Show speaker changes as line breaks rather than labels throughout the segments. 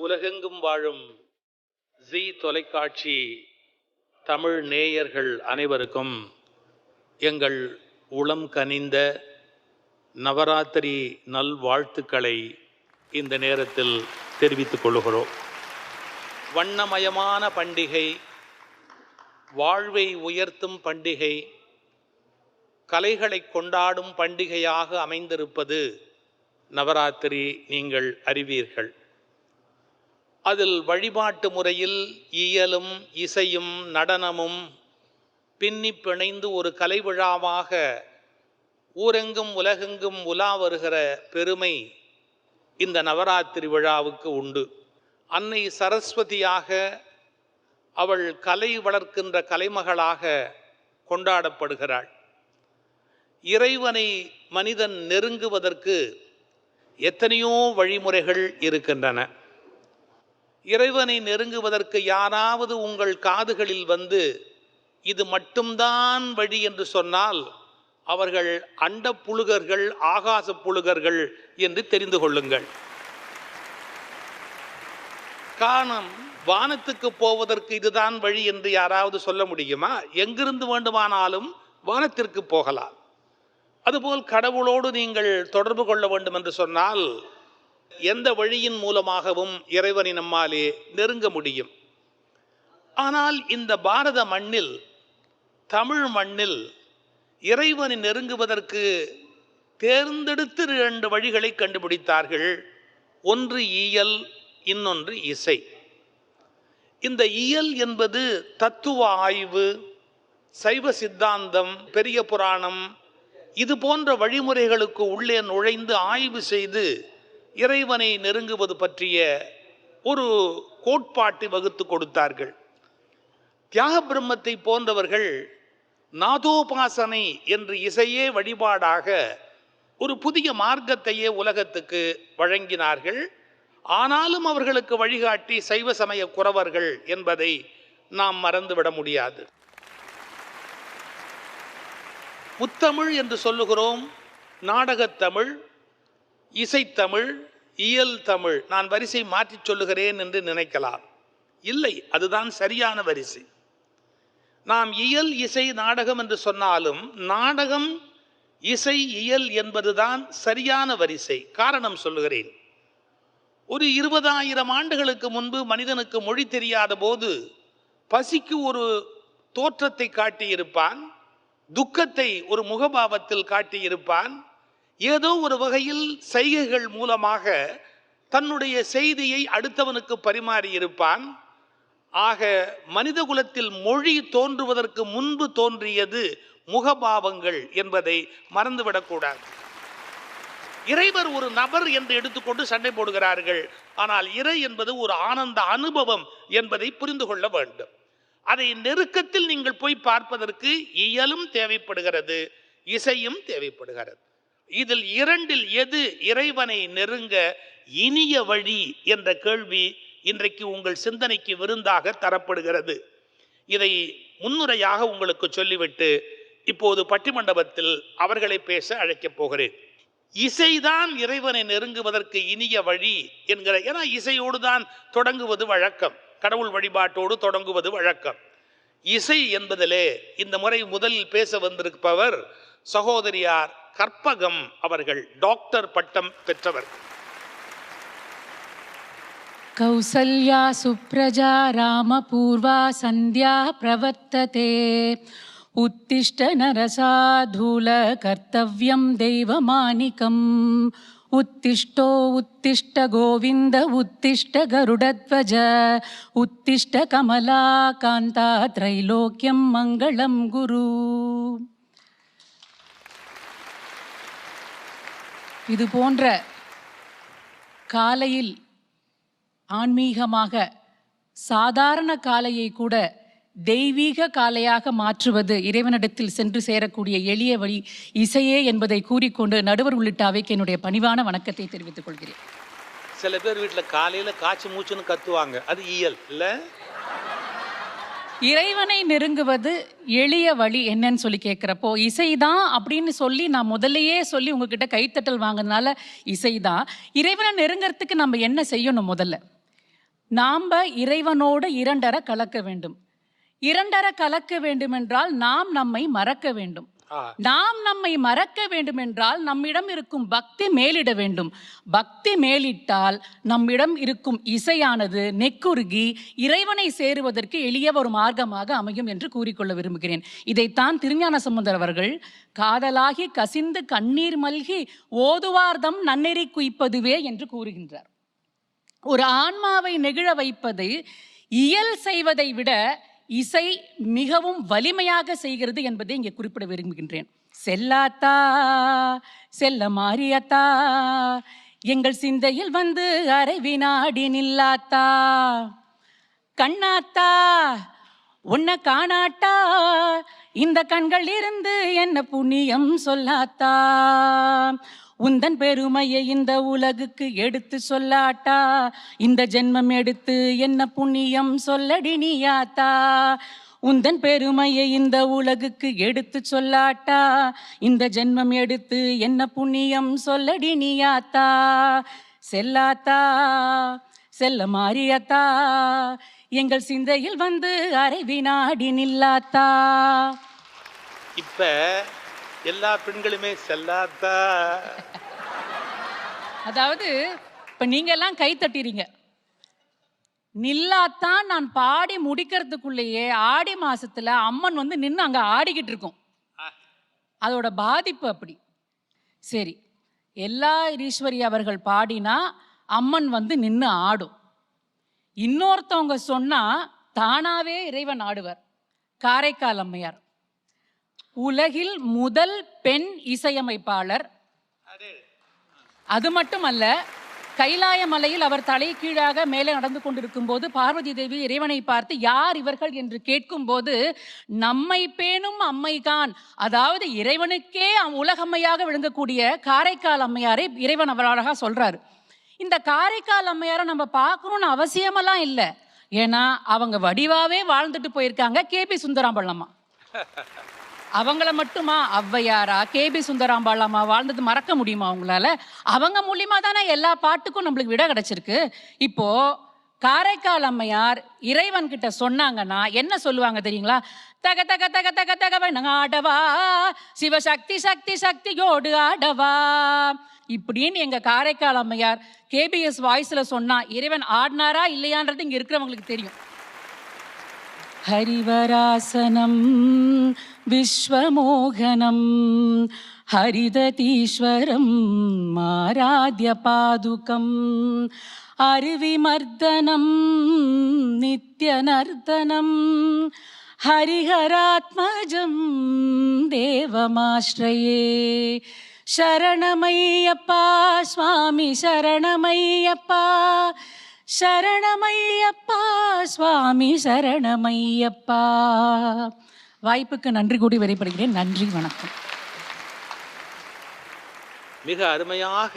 உலகெங்கும் வாழும் ஜீ தொலைக்காட்சி தமிழ் நேயர்கள் அனைவருக்கும் எங்கள் உளம் கனிந்த நவராத்திரி நல்வாழ்த்துக்களை இந்த நேரத்தில் தெரிவித்துக் கொள்கிறோம். வண்ணமயமான பண்டிகை, வாழ்வை உயர்த்தும் பண்டிகை, கலைகளை கொண்டாடும் பண்டிகையாக அமைந்திருப்பது நவராத்திரி நீங்கள் அறிவீர்கள். அதில் வழிபாட்டு முறையில் இயலும் இசையும் நடனமும் பின்னி பிணைந்து ஒரு கலை விழாவாக ஊரெங்கும் உலகெங்கும் உலா வருகிற பெருமை இந்த நவராத்திரி விழாவுக்கு உண்டு. அன்னை சரஸ்வதியாக, அவள் கலை வளர்க்கின்ற கலைமகளாக கொண்டாடப்படுகிறாள். இறைவனை மனிதன் நெருங்குவதற்கு எத்தனையோ வழிமுறைகள் இருக்கின்றன. இறைவனை நெருங்குவதற்கு யாராவது உங்கள் காதுகளில் வந்து இது மட்டும்தான் வழி என்று சொன்னால் அவர்கள் அண்ட புழுகர்கள், ஆகாச புழுகர்கள் என்று தெரிந்து கொள்ளுங்கள். காரணம், வானத்துக்கு போவதற்கு இதுதான் வழி என்று யாராவது சொல்ல முடியுமா? எங்கிருந்து வேண்டுமானாலும் வானத்திற்கு போகலாம். அதுபோல் கடவுளோடு நீங்கள் தொடர்பு கொள்ள வேண்டும் என்று சொன்னால் எந்த வழியின் மூலமாகவும் இறைவனை நம்மாலே நெருங்க முடியும். ஆனால் இந்த பாரத மண்ணில், தமிழ் மண்ணில் இறைவனை நெருங்குவதற்கு தேர்ந்தெடுத்து 2 வழிகளை கண்டுபிடித்தார்கள். ஒன்று இயல், இன்னொன்று இசை. இந்த இயல் என்பது தத்துவ ஆய்வு, சைவ சித்தாந்தம், பெரிய புராணம், இது போன்ற வழிமுறைகளுக்கு உள்ளே நுழைந்து ஆய்வு செய்து இறைவனை நெருங்குவது பற்றிய ஒரு கோட்பாட்டை வகுத்து கொடுத்தார்கள். தியாக பிரம்மத்தை போன்றவர்கள் நாதோபாசனை என்று இசையே வழிபாடாக ஒரு புதிய மார்க்கத்தையே உலகத்துக்கு வழங்கினார்கள். ஆனாலும் அவர்களுக்கு வழிகாட்டி சைவ சமய குரவர்கள் என்பதை நாம் மறந்துவிட முடியாது. முத்தமிழ் என்று சொல்லுகிறோம். நாடகத்தமிழ், இசைத்தமிழ், இயல் தமிழ். நான் வரிசை மாற்றி சொல்லுகிறேன் என்று நினைக்கலாம். இல்லை, அதுதான் சரியான வரிசை. நாம் இயல், இசை, நாடகம் என்று சொன்னாலும் நாடகம், இசை, இயல் என்பதுதான் சரியான வரிசை. காரணம் சொல்லுகிறேன். ஒரு 20,000 ஆண்டுகளுக்கு முன்பு மனிதனுக்கு மொழி தெரியாத போது பசிக்கு ஒரு தோற்றத்தை காட்டியிருப்பான், துக்கத்தை ஒரு முகபாவத்தில் காட்டியிருப்பான், ஏதோ ஒரு வகையில் சைகைகள் மூலமாக தன்னுடைய செய்தியை அடுத்தவனுக்கு பரிமாறியிருப்பான். ஆக மனித குலத்தில் மொழி தோன்றுவதற்கு முன்பு தோன்றியது முகபாவங்கள் என்பதை மறந்துவிடக்கூடாது. இறைவர் ஒரு நபர் என்று எடுத்துக்கொண்டு சண்டை போடுகிறார்கள். ஆனால் இறை என்பது ஒரு ஆனந்த அனுபவம் என்பதை புரிந்து கொள்ள வேண்டும். அதை நெருக்கத்தில் நீங்கள் போய் பார்ப்பதற்கு இயலும் தேவைப்படுகிறது, இசையும் தேவைப்படுகிறது. இதில் 2இல் எது இறைவனை நெருங்க இனிய வழி என்ற கேள்வி இன்றைக்கு உங்கள் சிந்தனைக்கு விருந்தாக தரப்படுகிறது. இதை முன்னுரையாக உங்களுக்கு சொல்லிவிட்டு இப்போது பட்டிமண்டபத்தில் அவர்களை பேச அழைக்கப் போகிறேன். இசைதான் இறைவனை நெருங்குவதற்கு இனிய வழி என்கிற, ஏன்னா இசையோடு தான் தொடங்குவது வழக்கம், கடவுள் வழிபாட்டோடு தொடங்குவது வழக்கம். இசை என்பதிலே இந்த முறை முதலில் பேச வந்திருப்பவர் சகோதரியார் கற்பகம் அவர்கள், டாக்டர் பட்டம் பெற்றவர்.
கௌசல்யா சுப்ரஜா ராமபூர்வா சந்தியா பிரவர்த்ததே உத்திஷ்ட நரசாதூல கர்த்தவ்யம் தெய்வமானிகம் உத்திஷ்டோ உத்திஷ்ட கோவிந்த உத்திஷ்ட கருடத்வஜ உத்திஷ்ட கமலா காந்தா த்ரைலோக்கியம் மங்களம் குரு. இது போன்ற காலையில் ஆன்மீகமாக சாதாரண காலையை கூட தெய்வீக காலையாக மாற்றுவது இறைவனிடத்தில் சென்று சேரக்கூடிய எளிய வழி இசையே என்பதை கூறிக்கொண்டு நடுவர் உள்ளிட்ட அவைக்கு என்னுடைய பணிவான வணக்கத்தை தெரிவித்துக் கொள்கிறேன்.
சில பேர் வீட்டில் காலையில் காய்ச்சி மூச்சுன்னு கத்துவாங்க, அது இயல் இல்லை.
இறைவனை நெருங்குவது எளிய வழி என்னன்னு சொல்லி கேட்குறப்போ இசைதான் அப்படின்னு சொல்லி நான் முதல்லையே சொல்லி உங்ககிட்ட கைத்தட்டல் வாங்கினால இசைதான். இறைவனை நெருங்கிறதுக்கு நம்ம என்ன செய்யணும்? முதல்ல நாம இறைவனோடு இரண்டர கலக்க வேண்டும். இரண்டர கலக்க வேண்டுமென்றால் நாம் நம்மை மறக்க வேண்டும். நாம் நம்மை மறக்க வேண்டுமென்றால் நம்மிடம் இருக்கும் பக்தி மேலிட வேண்டும். பக்தி மேலிட்டால் நம்மிடம் இருக்கும் இசையானது நெக்குருகி இறைவனை சேருவதற்கு எளிய ஒரு மார்க்கமாக அமையும் என்று கூறிக்கொள்ள விரும்புகிறேன். இதைத்தான் திருஞான சம்பந்தர் அவர்கள் காதலாகி கசிந்து கண்ணீர் மல்கி ஓதுவார்தம் நன்னெறி குய்ப்பதுவே என்று கூறுகின்றார். ஒரு ஆன்மாவை நெகிழ வைப்பது இயல் செய்வதை விட இசை மிகவும் வலிமையாக செய்கிறது என்பதை இங்கே குறிப்பிட விரும்புகின்றேன். செல்லாத்தா செல்ல மாறியத்தா எங்கள் சிந்தையில் வந்து அரை வினாடி நில்லாத்தா, கண்ணாத்தா உன்னை காணாட்டா இந்த கண்கள் இருந்து என்ன புண்ணியம் சொல்லாத்தா, உந்தன் பெருமையை இந்த உலகுக்கு எடுத்து சொல்லாட்டா இந்த ஜென்மம் எடுத்து என்ன புண்ணியம் சொல்லடி நீயாத்தா, உந்தன் பெருமையை இந்த உலகுக்கு எடுத்து சொல்லாட்டா இந்த ஜென்மம் எடுத்து என்ன புண்ணியம் சொல்லடி நீயாத்தா, செல்லாத்தா செல்ல மாறியத்தா எங்கள் சிந்தையில் வந்து அரை வினாடி நில்லாத்தா.
இப்ப எல்லா பெண்களுமே செல்லாத்தா.
அதாவது இப்ப நீங்க எல்லாம் கை தட்டிறீங்க, நில்லாத்தான் நான் பாடி முடிக்கிறதுக்குள்ளேயே ஆடி மாசத்துல அம்மன் வந்து நின்று அங்க ஆடிக்கிட்டு இருக்கும். அதோட பாதிப்பு அப்படி. சரி, எல்லா ஈஸ்வரி அவர்கள் பாடினா அம்மன் வந்து நின்று ஆடும். இன்னொருத்தவங்க சொன்னா தானாவே இறைவன் ஆடுவார். காரைக்கால் அம்மையார் உலகில் முதல் பெண் இசையமைப்பாளர். அது மட்டுமல்ல, கைலாய மலையில் அவர் தலை கீழாக மேலே நடந்து கொண்டிருக்கும் போது பார்வதி தேவி இறைவனை பார்த்து யார் இவர்கள் என்று கேட்கும் போது நம்மை பேணும் அம்மைதான், அதாவது இறைவனுக்கே உலகம்மையாக விளங்கக்கூடிய காரைக்கால் அம்மையாரை இறைவன் அவராக சொல்றாரு. இந்த காரைக்கால் அம்மையாரை நம்ம பார்க்கணும்னு அவசியமெல்லாம் இல்லை. ஏன்னா அவங்க வடிவாவே வாழ்ந்துட்டு போயிருக்காங்க. கேபி சுந்தராம்பள்ளம்மா அவங்கள மட்டுமா ஔவையாரா கேபி சுந்தராம்பாளம்மா வாழ்ந்தது மறக்க முடியுமா அவங்களால? அவங்க மூலியமா தானே எல்லா பாட்டுக்கும் நம்மளுக்கு விட கிடைச்சிருக்கு. இப்போ காரைக்கால் அம்மையார் இறைவன் கிட்ட சொன்னாங்கன்னா என்ன சொல்லுவாங்க தெரியுங்களா? தக தக தக தக தகவை ஆடவா சிவசக்தி சக்தி சக்தியோடு ஆடவா இப்படின்னு எங்க காரைக்கால் அம்மையார் கேபிஎஸ் வாய்ஸ்ல சொன்னா இறைவன் ஆடினாரா இல்லையான்றது இங்க இருக்கிறவங்களுக்கு தெரியும். ஹரிவராசனம் விஸ்வமோகனம் ஹரிததீஸ்வரம் ஆராத்ய பாதுகம் அருவிமர்தனம் நித்யநர்தனம் ஹரிஹராத்மஜம் தேவமாஸ்ரயே. சரணமையப்பா சுவாமி சரணமையப்பா, சரணமையப்பா சுவாமி சரணமையப்பா. வாய்ப்புக்கு நன்றி கூடி விடைபெறுகிறேன். நன்றி, வணக்கம்.
மிக அருமையாக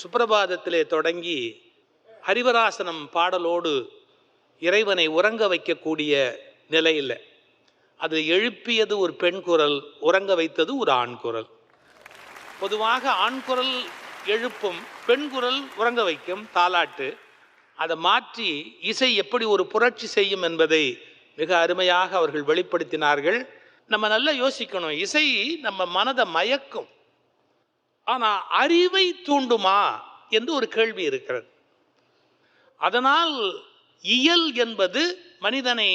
சுப்பிரபாதத்திலே தொடங்கி ஹரிவராசனம் பாடலோடு இறைவனை உறங்க வைக்கக்கூடிய நிலையில் அது எழுப்பியது ஒரு பெண் குரல், உறங்க வைத்தது ஒரு ஆண் குரல். பொதுவாக ஆண் குரல் எழுப்பும், பெண் குரல் உறங்க வைக்கும், தாலாட்டு. அதை மாற்றி இசை எப்படி ஒரு புரட்சி செய்யும் என்பதை மிக அருமையாக அவர்கள் வெளிப்படுத்தினார்கள். நம்ம நல்லா யோசிக்கணும், இசை நம்ம மனதை மயக்கும், ஆனால் அறிவை தூண்டுமா என்று ஒரு கேள்வி இருக்கிறது. அதனால் இயல் என்பது மனிதனை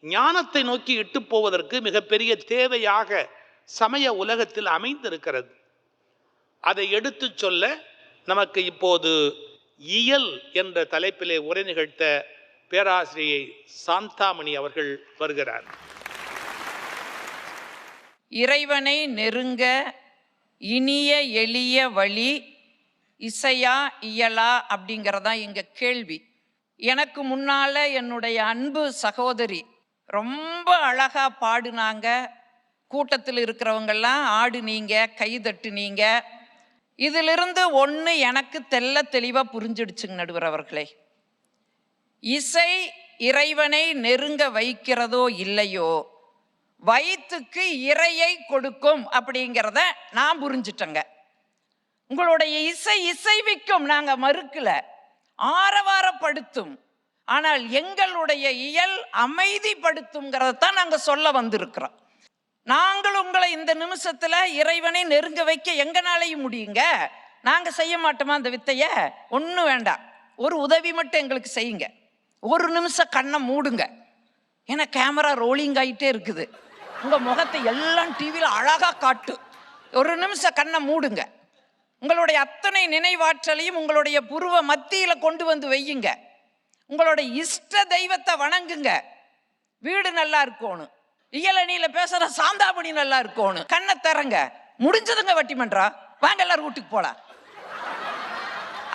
ஞானத்தை நோக்கி இட்டு போவதற்கு மிகப்பெரிய தேவையாக சமய உலகத்தில் அமைந்திருக்கிறது. அதை எடுத்து சொல்ல நமக்கு இப்போது இயல் என்ற தலைப்பிலே உரை நிகழ்த்த பேராசிரியை சாந்தாமணி அவர்கள் வருகிறார்.
இறைவனை நெருங்க இனிய எளிய வழி இசையா இயலா அப்படிங்கிறதா எங்க கேள்வி. எனக்கு முன்னால என்னுடைய அன்பு சகோதரி ரொம்ப அழகா பாடுனாங்க. கூட்டத்தில் இருக்கிறவங்கெல்லாம் ஆடுனீங்க, கைதட்டுனீங்க. இதிலிருந்து ஒன்று எனக்கு தெல்ல தெளிவாக புரிஞ்சிடுச்சுங்க நடுவர் அவர்களே. இசை இறைவனை நெருங்க வைக்கிறதோ இல்லையோ, வயிற்றுக்கு இறையை கொடுக்கும் அப்படிங்கிறத நான் புரிஞ்சிட்டேங்க. உங்களுடைய இசை இசைவிக்கும், நாங்கள் மறுக்கல, ஆரவாரப்படுத்தும். ஆனால் எங்களுடைய இயல் அமைதிப்படுத்துங்கிறதான் நாங்க சொல்ல வந்திருக்கிறோம். நாங்கள் உங்களை இந்த நிமிஷத்துல இறைவனை நெருங்க வைக்க எங்கனாலையும் முடியுங்க. நாங்க செய்ய மாட்டோமா அந்த வித்தைய? ஒன்றும் வேண்டாம், ஒரு உதவி மட்டும் எங்களுக்கு செய்யுங்க. ஒரு நிமிஷம் கண்ணை மூடுங்க. ஏன்னா கேமரா ரோலிங் ஆகிட்டே இருக்குது, உங்க முகத்தை எல்லாம் டிவியில் அழகா காட்டு. ஒரு நிமிஷம் கண்ணை மூடுங்க. உங்களுடைய அத்தனை நினைவாற்றலையும் உங்களுடைய புருவ மத்தியில கொண்டு வந்து வையுங்க. உங்களுடைய இஷ்ட தெய்வத்தை வணங்குங்க. வீடு நல்லா இருக்கணும், இயலணியில பேசுற சாந்தாமணி நல்லா இருக்கணும். கண்ணை தரங்க. முடிஞ்சதுங்க வட்டிமன்றா, வாங்க எல்லாரும் வீட்டுக்கு போலாம்.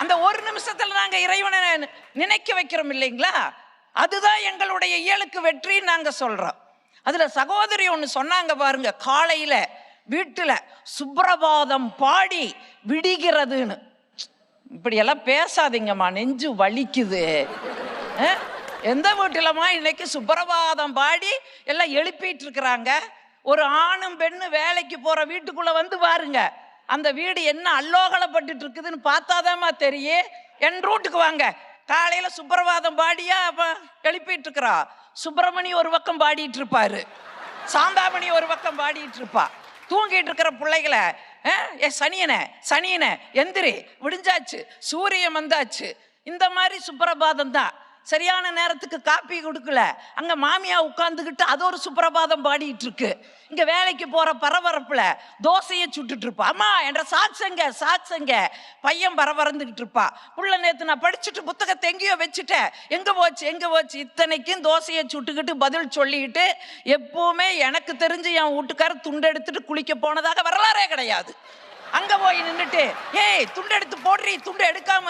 அந்த ஒரு நிமிஷத்துல நாங்க இறைவனை நினைக்க வைக்கிறோம் இல்லைங்களா? அதுதான் எங்களுடைய இயலுக்கு வெற்றி நாங்க சொல்றோம். அதுல சகோதரி ஒண்ணு சொன்னாங்க பாருங்க, காலையில வீட்டுல சுப்ரபாதம் பாடி விடிகிறதுன்னு. இப்படியெல்லாம் பேசாதீங்கம்மா, நெஞ்சு வலிக்குது. எந்த வீட்டுலமா இன்னைக்கு சுப்ரபாதம் பாடி எல்லாம் எழுப்பிட்டு இருக்கிறாங்க? ஒரு ஆணும் பெண்ணு வேலைக்கு போற வீட்டுக்குள்ள வந்து பாருங்க, அந்த வீடு என்ன அல்லோகலப்பட்டு இருக்குதுன்னு பார்த்தாதாம்மா தெரியும். என் ரூட்டுக்கு வாங்க, காலையில சுப்ரபாதம் பாடியா எழுப்பிட்டு இருக்கிறா. சுப்பிரமணி ஒரு பக்கம் பாடிட்டு இருப்பாரு, சாந்தாமணி ஒரு பக்கம் பாடிட்டு இருப்பா. தூங்கிட்டு இருக்கிற பிள்ளைகளை சனியனை எந்திரி, விடிஞ்சாச்சு, சூரியன் வந்தாச்சு, இந்த மாதிரி சுப்பிரபாதம் தான். சரியான நேரத்துக்கு காப்பி கொடுக்கல, அங்க மாமியா உட்கார்ந்துகிட்டு அது ஒரு சுப்பிரபாதம் பாடிட்டு இருக்கு. இங்க வேலைக்கு போற பரபரப்புல தோசையை சுட்டுட்டு இருப்பா. அம்மா என்ற சாட்சங்க பையன் பரபரந்துகிட்டு இருப்பா. புள்ள நேத்து நான் படிச்சுட்டு புத்தகத்தை எங்கேயோ வச்சுட்டேன், எங்க போச்சு. இத்தனைக்கும் தோசையை சுட்டுக்கிட்டு பதில் சொல்லிக்கிட்டு எப்பவுமே எனக்கு தெரிஞ்சு என் வீட்டுக்காரர் துண்டு எடுத்துட்டு குளிக்க போனதாக வரலாறே கிடையாது. அங்க போய் நின்றுட்டு ஏய் துண்டு எடுத்து போடுறீ, துண்டு எடுக்காம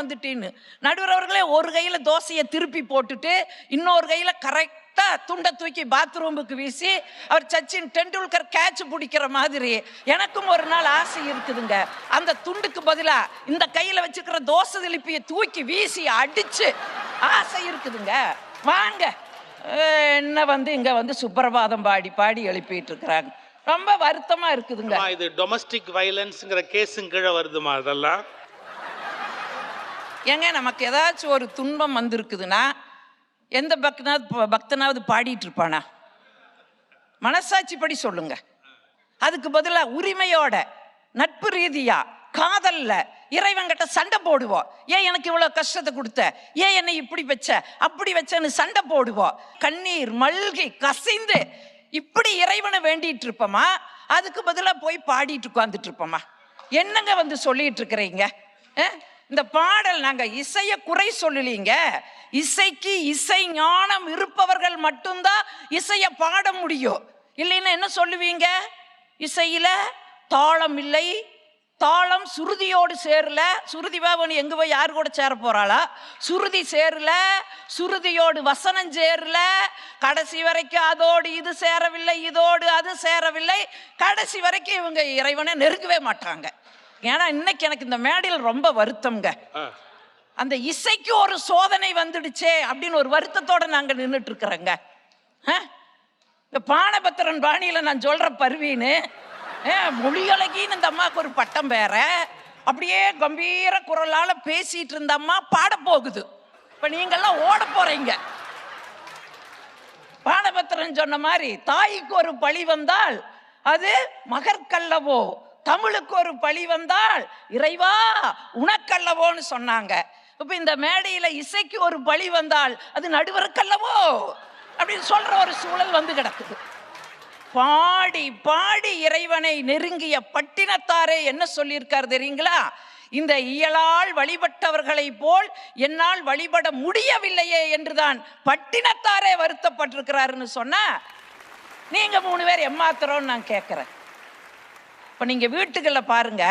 வந்துட்டீன்னு நடுவர் அவர்களே ஒரு கையில தோசையை திருப்பி போட்டுட்டு இன்னொரு கையில கரெக்டா துண்டை தூக்கி பாத்ரூமுக்கு வீசி அவர் சச்சின் டெண்டுல்கர் கேட்ச் பிடிக்கிற மாதிரி எனக்கும் ஒரு நாள் ஆசை இருக்குதுங்க. அந்த துண்டுக்கு பதிலா இந்த கையில வச்சுக்கிற தோசை திருப்பியை தூக்கி வீசி அடிச்சு ஆசை இருக்குதுங்க. வாங்க என்ன இங்க சுப்பிரபாதம் பாடி எழுப்பிட்டு இருக்கிறாங்க. ரொம்ப வருத்தமா இருக்குதுங்க.
இது டொமஸ்டிக் வயலன்ஸ்ங்கிற கேஸும் கீழே வருதுமா? அதெல்லாம்
ஏங்க நமக்கு ஏதாச்சும் ஒரு துன்பம் வந்திருக்குதுன்னா எந்த பக்தனாவது பாடிட்டு இருப்பானா? மனசாட்சி படி சொல்லுங்க. அதுக்கு பதிலா உரிமையோட நட்பு ரீதியா காதல்ல இறைவன்கிட்ட சண்டை போடுவோம். ஏன் எனக்கு இவ்வளவு கஷ்டத்தை கொடுத்த, ஏன் என்னை இப்படி வச்ச அப்படி வச்சன்னு சண்டை போடுவோம். கண்ணீர் மல்கி கசிந்து இப்படி இறைவனை வேண்டிட்டு இருப்போமா? அதுக்கு பதிலா போய் பாடிட்டு உட்கார்ந்துட்டு இருப்போமா? என்னங்க சொல்லிட்டு இருக்கிறீங்க? இந்த பாடல் நாங்க இசைய குறை சொல்லலீங்க. இசைக்கு இசை ஞானம் இருப்பவர்கள் மட்டும்தான் இசைய பாட முடியும். இல்லைன்னா என்ன சொல்லுவீங்க? இசையில தாளம் இல்லை, தாளம் சுருதியோடு சேரல. சுருதி பாவனி எங்க போய் யாரு கூட சேர போறாளா? சுருதி சேரல, சுருதியோடு வசனம் சேரல. கடைசி வரைக்கும் அதோடு இது சேரவில்லை, இதோடு அது சேரவில்லை. கடைசி வரைக்கும் இவங்க இறைவனை நெருங்கவே மாட்டாங்க. ஏன்னா இன்னைக்கு எனக்கு இந்த மேடையில் ரொம்ப வருத்தம்ங்க. அந்த இசைக்கு ஒரு சோதனை வந்துடுச்சே அப்படின்னு ஒரு வருத்தத்தோட நாங்க நின்றுட்டு இருக்கிறோங்க. இந்த பானபத்திரன் பாணியில நான் சொல்ற பருவின்னு மொழியழகின்னு இந்த அம்மாவுக்கு ஒரு பட்டம் வேற. அப்படியே கம்பீர குரலால பேசிட்டு இருந்த அம்மா பாட போகுது. இப்ப நீங்கெல்லாம் ஓட போறீங்க. பானபத்திரன் சொன்ன மாதிரி தாய்க்கு ஒரு பழி வந்தால் அது மகற்கல்லவோ, தமிழுக்கு ஒரு பழி வந்தால் இறைவா உனக்கல்லவோன்னு சொன்னாங்க. இப்ப இந்த மேடையில இசைக்கு ஒரு பழி வந்தால் அது நடுவருக்கல்லவோ அப்படின்னு சொல்ற ஒரு சூழல் கிடக்குது. பாடி பாடி இறைவனை நெருங்கிய பட்டினத்தாரே என்ன சொல்லியிருக்கார் தெரியுங்களா? இந்த இயலால் வழிபட்டவர்களை போல் என்னால் வழிபட முடியவில்லையே என்றுதான் பட்டினத்தாரே வருத்தப்பட்டிருக்கிறாருன்னு சொன்னா நீங்க 3 பேர் எம்மாத்திரம்னு நான் கேட்கிறேன். இப்ப நீங்க வீட்டுகள்ல பாருங்க,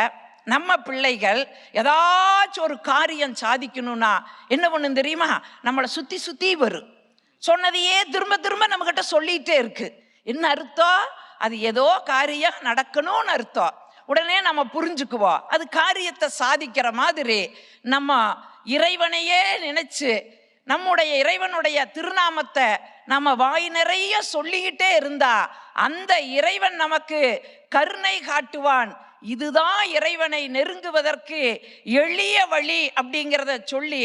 நம்ம பிள்ளைகள் ஏதாச்சும் ஒரு காரியம் சாதிக்கணும்னா என்ன பண்ணும் தெரியுமா? நம்மளை சுத்தி சுத்தி வரும். சொன்னதையே திரும்ப திரும்ப நம்ம கிட்ட சொல்லிட்டே இருக்கு. என்ன அர்த்தம்? அது ஏதோ காரியம் நடக்கணும்னு அர்த்தம். உடனே நம்ம புரிஞ்சுக்குவோம். அது காரியத்தை சாதிக்கிற மாதிரி நம்ம இறைவனையே நினைச்சு நம்முடைய இறைவனுடைய திருநாமத்தை நம்ம வாய் நிறைய சொல்லிக்கிட்டே இருந்தா அந்த இறைவன் நமக்கு கருணை காட்டுவான். இதுதான் இறைவனை நெருங்குவதற்கு எளிய வழி அப்படிங்கிறத சொல்லி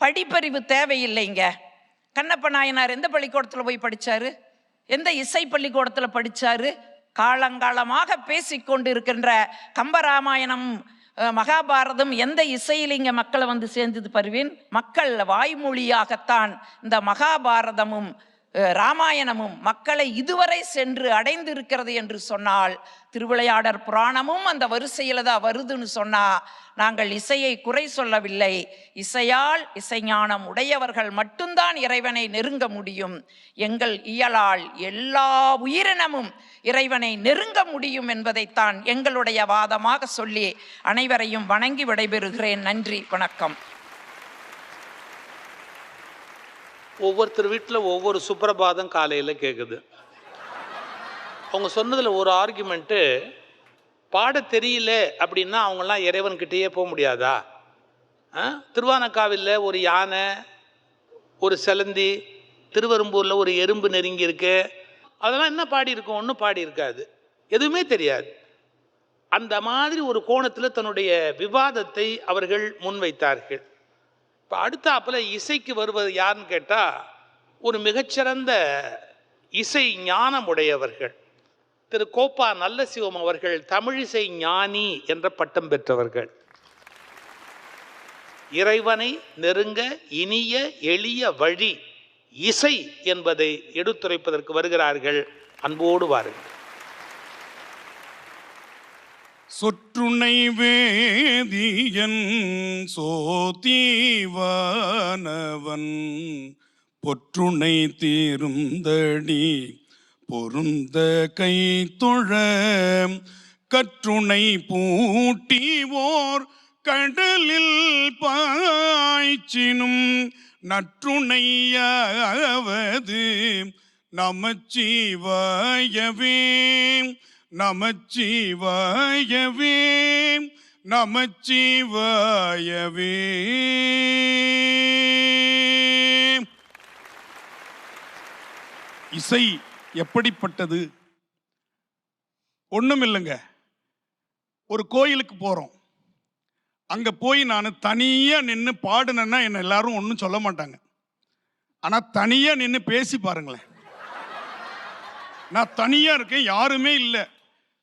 படிப்பறிவு தேவையில்லைங்க. கண்ணப்ப நாயனார் எந்த பள்ளிக்கூடத்தில் போய் படித்தாரு? எந்த இசை பள்ளிக்கூடத்தில் படித்தாரு? காலங்காலமாக பேசிக்கொண்டு இருக்கின்ற கம்பராமாயணம் மகாபாரதம் எந்த இசையில் இங்கே மக்களை வந்து சேர்ந்தது பருவேன்? மக்கள் வாய்மொழியாகத்தான் இந்த மகாபாரதமும் ராமாயணமும் மக்களை இதுவரை சென்று அடைந்திருக்கிறது என்று சொன்னால், திருவிளையாடற் புராணமும் அந்த வரிசையில் தான் வருதுன்னு சொன்னா நாங்கள் இசையை குறை சொல்லவில்லை. இசையால் இசைஞானம் உடையவர்கள் மட்டும்தான் இறைவனை நெருங்க முடியும். எங்கள் இயலால் எல்லா உயிரினமும் இறைவனை நெருங்க முடியும் என்பதைத்தான் எங்களுடைய வாதமாக சொல்லி அனைவரையும் வணங்கி விடைபெறுகிறேன். நன்றி, வணக்கம்.
ஒவ்வொருத்தர் வீட்டில் ஒவ்வொரு சுப்பிரபாதம் காலையில் கேட்குது. அவங்க சொன்னதில் ஒரு ஆர்குமெண்ட்டு, பாட தெரியல அப்படின்னா அவங்களாம் இறைவன்கிட்டயே போக முடியாதா? திருவானக்காவில் ஒரு யானை, ஒரு செலந்தி, திருவெரும்பூரில் ஒரு எறும்பு நெருங்கி இருக்கு, அதெல்லாம் என்ன பாடியிருக்கோம்? ஒன்றும் பாடியிருக்காது, எதுவுமே தெரியாது. அந்த மாதிரி ஒரு கோணத்தில் தன்னுடைய விவாதத்தை அவர்கள் முன்வைத்தார்கள். இப்போ அடுத்தாப்பில் இசைக்கு வருவது யாருன்னு கேட்டால், ஒரு மிகச்சிறந்த இசை ஞானம் உடையவர்கள். திரு கோப்பா நல்லசிவம் அவர்கள் தமிழிசை ஞானி என்ற பட்டம் பெற்றவர்கள். இறைவனை நெருங்க இனிய எளிய வழி இசை என்பதை எடுத்துரைப்பதற்கு வருகிறார்கள். அன்போடு வாருங்கள்.
சொற்றுணை வேதியன் சோதீவானவன் பொற்றுணை தீருந்தடி பொருந்த கை தொழ கற்றுணை பூட்டிவோர் கடலில் பாய்ச்சினும் நற்றுணையாவது நமச்சிவாயவே நமச்சிவாயவே நமச்சிவாயவே. இசை எப்படிப்பட்டது? ஒண்ணும் இல்லைங்க. ஒரு கோயிலுக்கு போறோம், அங்க போய் நான் தனியா நின்று பாடுனேன்னா என்ன எல்லாரும் ஒன்றும் சொல்ல மாட்டாங்க. ஆனா தனியா நின்று பேசி பாருங்களேன். நான் தனியா இருக்கேன், யாருமே இல்லை,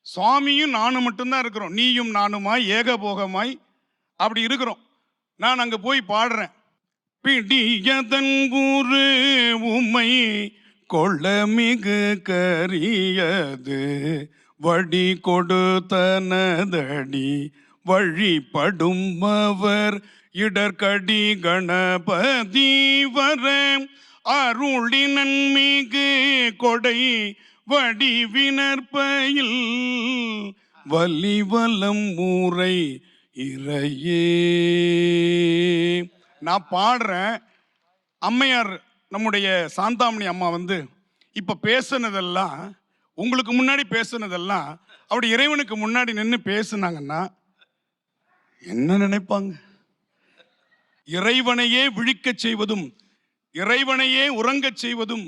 சுவாமியும் நானும் மட்டும்தான் இருக்கிறோம், நீயும் நானுமாய் ஏகபோகமாய் அப்படி இருக்கிறோம். நான் அங்க போய் பாடுறேன், பிடியதன் குரு உமை கொள்ள மிகு கரியது வடி கொடுத்தனதடி வழிபடும் அவர் இடர்கடி கணபதி வர அருளினன் மிகு கொடை வடிவினற்பயில் வலிவலம் ஊரை இறையே. நான் பாடுறேன். அம்மையார் நம்முடைய சாந்தாமணி அம்மா வந்து இப்ப பேசுனதெல்லாம், உங்களுக்கு முன்னாடி பேசுனதெல்லாம் அப்படி இறைவனுக்கு முன்னாடி நின்று பேசுனாங்கன்னா என்ன நினைப்பாங்க? இறைவனையே விழிக்கச் செய்வதும், இறைவனையே உறங்கச் செய்வதும்,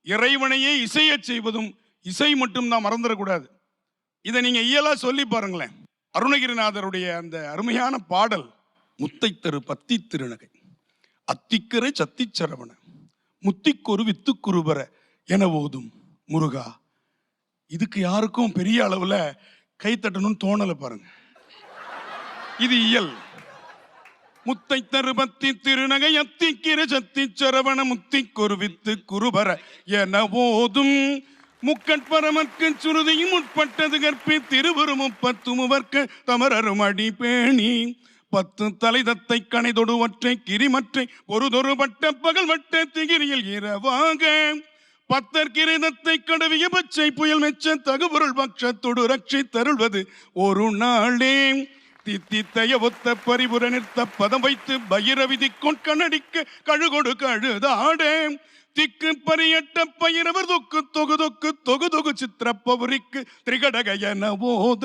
இறைவனையே இசையச் செய்வதும் இசை மட்டும்தான், மறந்துடக்கூடாது. இதை நீங்க இயலா சொல்லி பாருங்களேன். அருணகிரிநாதருடைய அந்த அருமையான பாடல், முத்தை தரு பத்தி திருநகை அத்திக்கரை சத்திச்சரவண முத்திக்கொரு வித்துக்குருபர என ஓதும் முருகா. இதுக்கு யாருக்கும் பெரிய அளவுல கைத்தட்டணும்னு தோணல பாருங்க. இது இயல். முத்தை தருபத்தி திருநகை அத்திக்கிற சத்தி சரவண முத்திக்கொரு வித்து குருபர என ஓதும் முக்கட்பரமற்கு சுருதியும் உட்பட்டது கற்பி திருவரு 30 முவர்க்க தமரரும் அடி பேணி 10 தலைதத்தை கணைதொடு ஒற்றை கிரிமற்றை பொறுதொரு பட்ட பகல் வட்ட திகிரியில் இரவாக 10 கிரீதத்தை கடவிய பச்சை புயல் மெச்ச தகுபொருள் பட்சத்தொடு ரட்சி தருள்வது ஒரு நாளே. தித்தித்தைய ஒத்த பரிபுர நிறுத்த பதம் வைத்து பயிரவிதி கொட்கணடிக்க கழுகொடு கழுதாடே திக்கு பரியட்ட பயிரவர் தொக்கு தொகு தொக்கு தொகு தொகு சித்திரப்பவுரிக்கு திரிகடகையன போத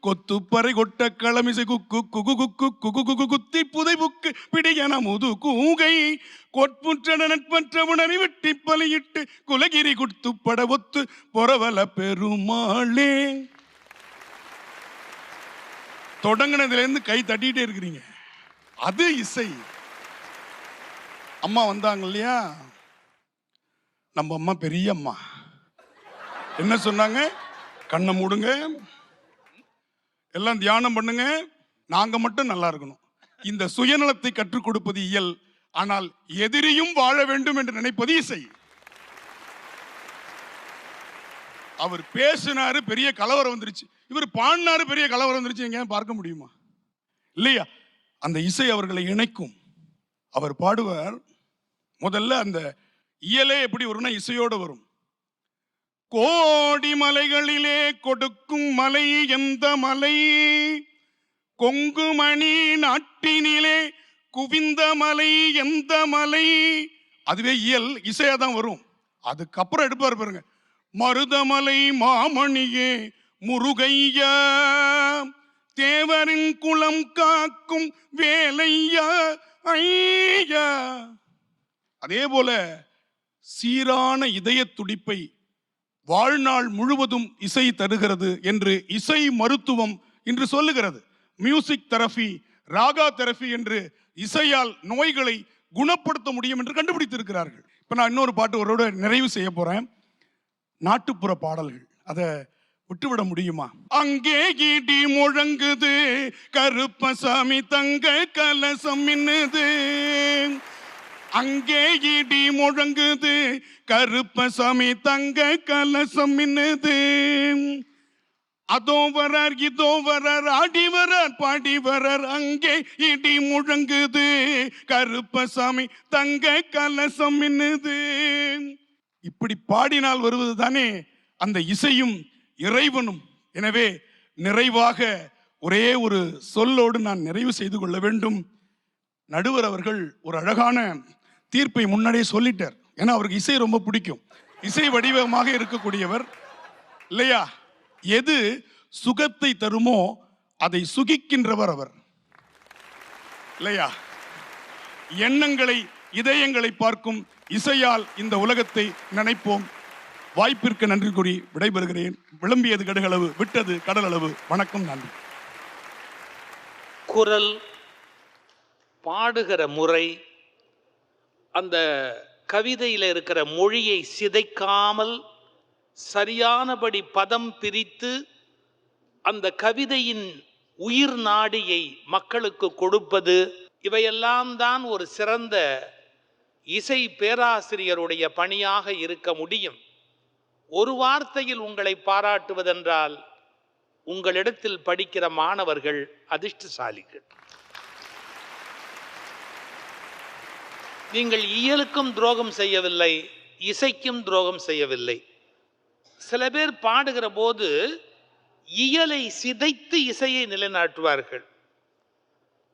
கொத்து பறை கொட்ட களமிசை குக்கு குகு குக்கு குகு குகு குத்தி புதை புக்கு பிடியன முது கூகை கொட்புற்ற நட்பற்ற உணரி வெட்டி பலியிட்டு குலகிரி குட்டு பட ஒத்து பொறவல பெருமாளே. தொடங்கினதுல இருந்து கை தட்டிட்டே இருக்கிறீங்க. அது இசை. அம்மா வந்தாங்க இல்லையா, நம்ம அம்மா பெரிய அம்மா என்ன சொன்னாங்க? கண்ணை மூடுங்க, எல்லாம் தியானம் பண்ணுங்க, நாங்க மட்டும் நல்லா இருக்கணும். இந்த சுயநலத்தை கற்றுக் கொடுப்பது இயல், ஆனால் எதிரியும் வாழ வேண்டும் என்று நினைப்பது இசை. அவர் பேசினாரு, பெரிய கலவரம் வந்துருச்சு. இவர் பாடினாரு, பெரிய கலவரம் வந்துருச்சு. எங்க பார்க்க முடியுமா? இல்லையா? அந்த இசை அவர்களை இணைக்கும். அவர் பாடுவார். முதல்ல அந்த இயலே எப்படி வரும்னா இசையோடு வரும். கோடி மலைகளிலே கொடுக்கும் மலை எந்த மலை, கொங்குமணி நாட்டினிலே குவிந்த மலை எந்த மலை. அதுவே இயல், இசையா தான் வரும். அதுக்கப்புறம் எடுப்பார் பாருங்க, மருதமலை மாமணியே முருகையா, தேவரின் குலம் காக்கும் வேலையா ஐயா. அதே போல சீரான இதய துடிப்பை வாழ்நாள் முழுவதும் இசை தருகிறது என்று இசை மருத்துவம் இன்று சொல்லுகிறது. மியூசிக் தெரபி, ராகா தெரபி என்று இசையால் நோய்களை குணப்படுத்த முடியும் என்று கண்டுபிடித்திருக்கிறார்கள். இப்ப நான் இன்னொரு பாட்டு ஒருவரோட நிறைவு செய்ய போறேன். நாட்டுப்புற பாடல்கள், அதை விட்டுவிட முடியுமா? அங்கே இடி முழங்குது, கருப்பசாமி தங்க கலசம் மின்னுது. அங்கே இடி முழங்குது, கருப்பசாமி தங்க கலசம் மின்னுது. அதோ வரார் இதோ வரார், ஆடி வரார் பாடி வரார். அங்கே இடி முழங்குது, கருப்பசாமி தங்க கலசம் மின்னுது. இப்படி பாடினால் வருவது தானே அந்த இசையும் இறைவனும். எனவே நிறைவாக ஒரே ஒரு சொல்லோடு நான் நிறைவு செய்து கொள்ள வேண்டும். நடுவர் அவர்கள் ஒரு அழகான தீர்ப்பை முன்னாடியே சொல்லிட்டார். ஏன்னா அவருக்கு இசை ரொம்ப பிடிக்கும், இசை வடிவமாக இருக்கக்கூடியவர் இல்லையா? எது சுகத்தை தருமோ அதை சுகிக்கின்றவர் அவர் இல்லையா? எண்ணங்களை இதயங்களை பார்க்கும் இசையால் இந்த உலகத்தை நினைப்போம். வாய்ப்பிற்கு நன்றி கூறி விடைபெறுகிறேன். விளம்பியது கடுகளவு, விட்டது கடலளவு. வணக்கம், நன்றி.
குரல் பாடுகிற முறை, அந்த கவிதையில் இருக்கிற மொழியை சிதைக்காமல் சரியானபடி பதம் பிரித்து அந்த கவிதையின் உயிர் நாடியை மக்களுக்கு கொடுப்பது, இவையெல்லாம் தான் ஒரு சிறந்த இசை பேராசிரியருடைய பணியாக இருக்க முடியும். ஒரு வார்த்தையில் உங்களை பாராட்டுவதென்றால், உங்களிடத்தில் படிக்கிற மாணவர்கள் அதிர்ஷ்டசாலிகள். நீங்கள் இயலுக்கும் துரோகம் செய்யவில்லை, இசைக்கும் துரோகம் செய்யவில்லை. சில பேர் பாடுகிற போது இயலை சிதைத்து இசையை நிலைநாட்டுவார்கள்.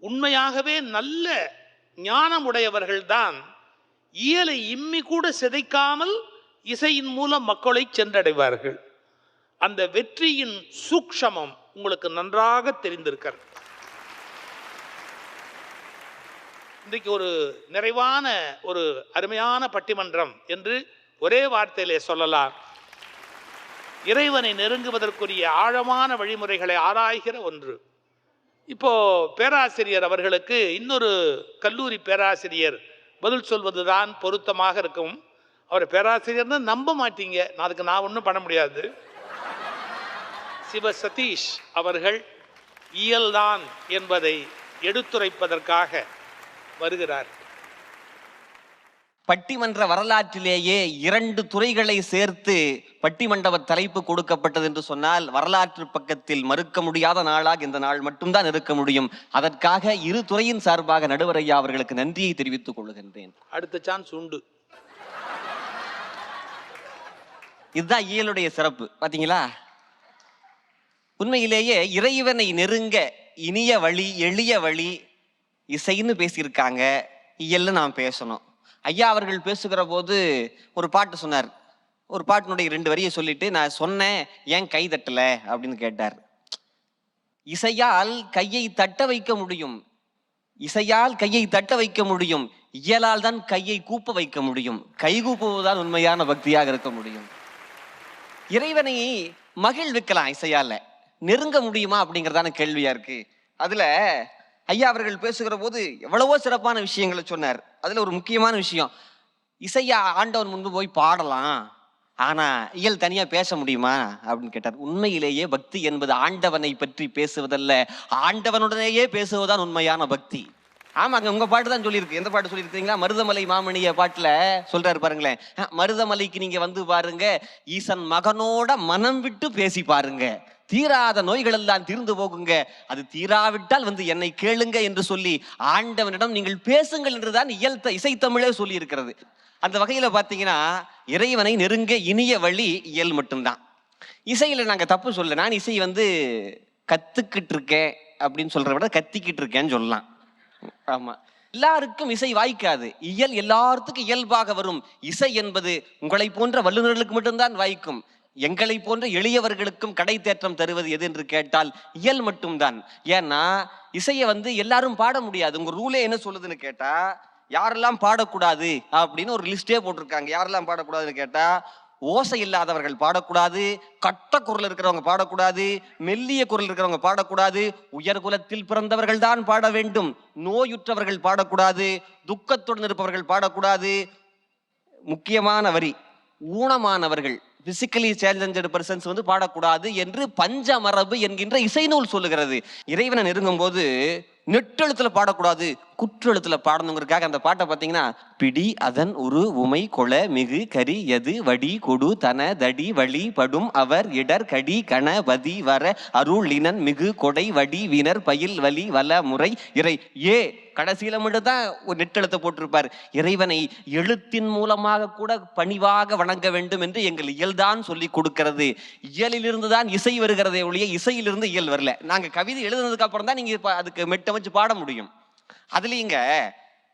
உண்மையாகவே நல்ல ஞானமுடையவர்கள்தான் இயலை இம்மி கூட சிதைக்காமல் இசையின் மூலம் மக்களை சென்றடைவார்கள். அந்த வெற்றியின் சூக்ஷமம் உங்களுக்கு நன்றாக தெரிந்திருக்கிறது. இன்றைக்கு ஒரு நிறைவான ஒரு அருமையான பட்டிமன்றம் என்று ஒரே வார்த்தையிலே சொல்லலாம். இறைவனை நெருங்குவதற்குரிய ஆழமான வழிமுறைகளை ஆராய்கிற ஒன்று. இப்போ பேராசிரியர் அவர்களுக்கு இன்னொரு கல்லூரி பேராசிரியர் பதில் சொல்வதுதான் பொருத்தமாக இருக்கும். அவர் பேராசிரியர்னு நம்ப மாட்டீங்க, அதுக்கு நான் ஒன்றும் பண்ண முடியாது. சிவ சதீஷ் அவர்கள் இயல்தான் என்பதை எடுத்துரைப்பதற்காக வருகிறார்.
பட்டிமன்ற வரலாற்றிலேயே 2 துறைகளை சேர்த்து பட்டிமண்டப தலைப்பு கொடுக்கப்பட்டது என்று சொன்னால் வரலாற்று பக்கத்தில் மறுக்க முடியாத நாளாக இந்த நாள் மட்டும்தான் இருக்க முடியும். அதற்காக 2 துறையின் சார்பாக நடுவர் ஐயா அவர்களுக்கு நன்றியை தெரிவித்துக் கொள்கின்றேன்.
அடுத்த சான்ஸ் உண்டு.
இதுதான் இயலுடைய சிறப்பு. பாத்தீங்களா? உண்மையிலேயே இறைவனை நெருங்க இனிய வழி, எளிய வழி இசைன்னு பேசியிருக்காங்க. இயல்னு நாம் பேசணும். ஐயா அவர்கள் பேசுகிற போது ஒரு பாட்டு சொன்னார். ஒரு பாட்டினுடைய 2 வரியை சொல்லிட்டு, நான் சொன்னேன் ஏன் கை தட்டல அப்படின்னு கேட்டார். இசையால் கையை தட்ட வைக்க முடியும், இசையால் கையை தட்ட வைக்க முடியும், இயலால் தான் கையை கூப்ப வைக்க முடியும். கை கூப்புவதுதான் உண்மையான பக்தியாக இருக்க முடியும். இறைவனை மகிழ்விக்கலாம், இசையால நெருங்க முடியுமா அப்படிங்கிறதான கேள்வியா இருக்கு. அதுல ஐயா அவர்கள் பேசுகிற போது எவ்வளவோ சிறப்பான விஷயங்களை சொன்னார். அதுல ஒரு முக்கியமான விஷயம், இசையா ஆண்டவன் முன்பு போய் பாடலாம், ஆனா இயல் தனியா பேச முடியுமா அப்படின்னு கேட்டார். உண்மையிலேயே பக்தி என்பது ஆண்டவனை பற்றி பேசுவதல்ல, ஆண்டவனுடனேயே பேசுவதுதான் உண்மையான பக்தி. ஆமாங்க, உங்க பாட்டு தான் சொல்லியிருக்கு. எந்த பாட்டு சொல்லியிருக்கீங்களா? மருதமலை மாமணிய பாட்டுல சொல்றாரு பாருங்களேன். மருதமலைக்கு நீங்க வந்து பாருங்க, ஈசன் மகனோட மனம் விட்டு பேசி பாருங்க, தீராத நோய்கள் எல்லாம் தீர்ந்து போகுங்க, அது தீராவிட்டால் வந்து என்னை கேளுங்க என்று சொல்லி ஆண்டவனிடம் நீங்கள் பேசுங்கள் என்றுதான் இசைத்தமிழே சொல்லி இருக்கிறது. அந்த வகையில பாத்தீங்கன்னா இறைவனை நெருங்க இனிய வழி இயல் மட்டும்தான். இசையில நாங்க தப்பு சொல்ல, நான் இசை வந்து கத்துக்கிட்டு இருக்கேன் அப்படின்னு சொல்றத விட கத்திக்கிட்டு இருக்கேன்னு சொல்லலாம். ஆமா, எல்லாருக்கும் இசை வாய்க்காது. இயல் எல்லாத்துக்கும் இயல்பாக வரும். இசை என்பது உங்களை போன்ற வல்லுநர்களுக்கு மட்டும்தான் வாய்க்கும். எங்களை போன்ற எளியவர்களுக்கும் கடை தேற்றம் தருவது எது என்று கேட்டால் இயல் மட்டும்தான். ஏன்னா இசையை வந்து எல்லாரும் பாட முடியாது. உங்க ரூலே என்ன சொல்லுதுன்னு கேட்டா, யாரெல்லாம் பாடக்கூடாது அப்படின்னு ஒரு லிஸ்டே போட்டிருக்காங்க. யாரெல்லாம் பாடக்கூடாதுன்னு கேட்டா, ஓசை இல்லாதவர்கள் பாடக்கூடாது, கட்ட குரல் இருக்கிறவங்க பாடக்கூடாது, மெல்லிய குரல் இருக்கிறவங்க பாடக்கூடாது, உயர் குலத்தில் பிறந்தவர்கள் தான் பாட வேண்டும், நோயுற்றவர்கள் பாடக்கூடாது, துக்கத்துடன் இருப்பவர்கள் பாடக்கூடாது, முக்கியமான வரி ஊனமானவர்கள் பிசிக்கலி சேலஞ்சட் பர்சன்ஸ் வந்து பாடக்கூடாது என்று பஞ்சமரபு என்கின்ற இசைநூல் சொல்லுகிறது. இறைவனை நெருங்கும் போது நெட்டெழுத்துல பாடக்கூடாது, குற்றெழுத்துல பாடணுங்கிறதுக்காக அந்த பாட்டை பார்த்தீங்கன்னா, பிடி அதன் உரு உமை கொள மிகு கரி எது வடி கொடு தன தடி வழி படும் அவர் இடர் கடி கண வதி வர அருளினன் மிகு கொடை வடி வினர் பயில் வலி வல முறை இறை ஏ கடைசியில மட்டும் தான் ஒரு நெட்டெழுத்தை போட்டிருப்பார். இறைவனை எழுத்தின் மூலமாக கூட பணிவாக வணங்க வேண்டும் என்று எங்கள் இயல்தான் சொல்லி கொடுக்கிறது. இயலிலிருந்து தான் இசை வருகிறதே ஒழிய இசையிலிருந்து இயல் வரல. நாங்க கவிதை எழுதுனதுக்கு அப்புறம் தான் நீங்க அதுக்கு மெட்ட வச்சு பாட முடியும். அதுலீங்க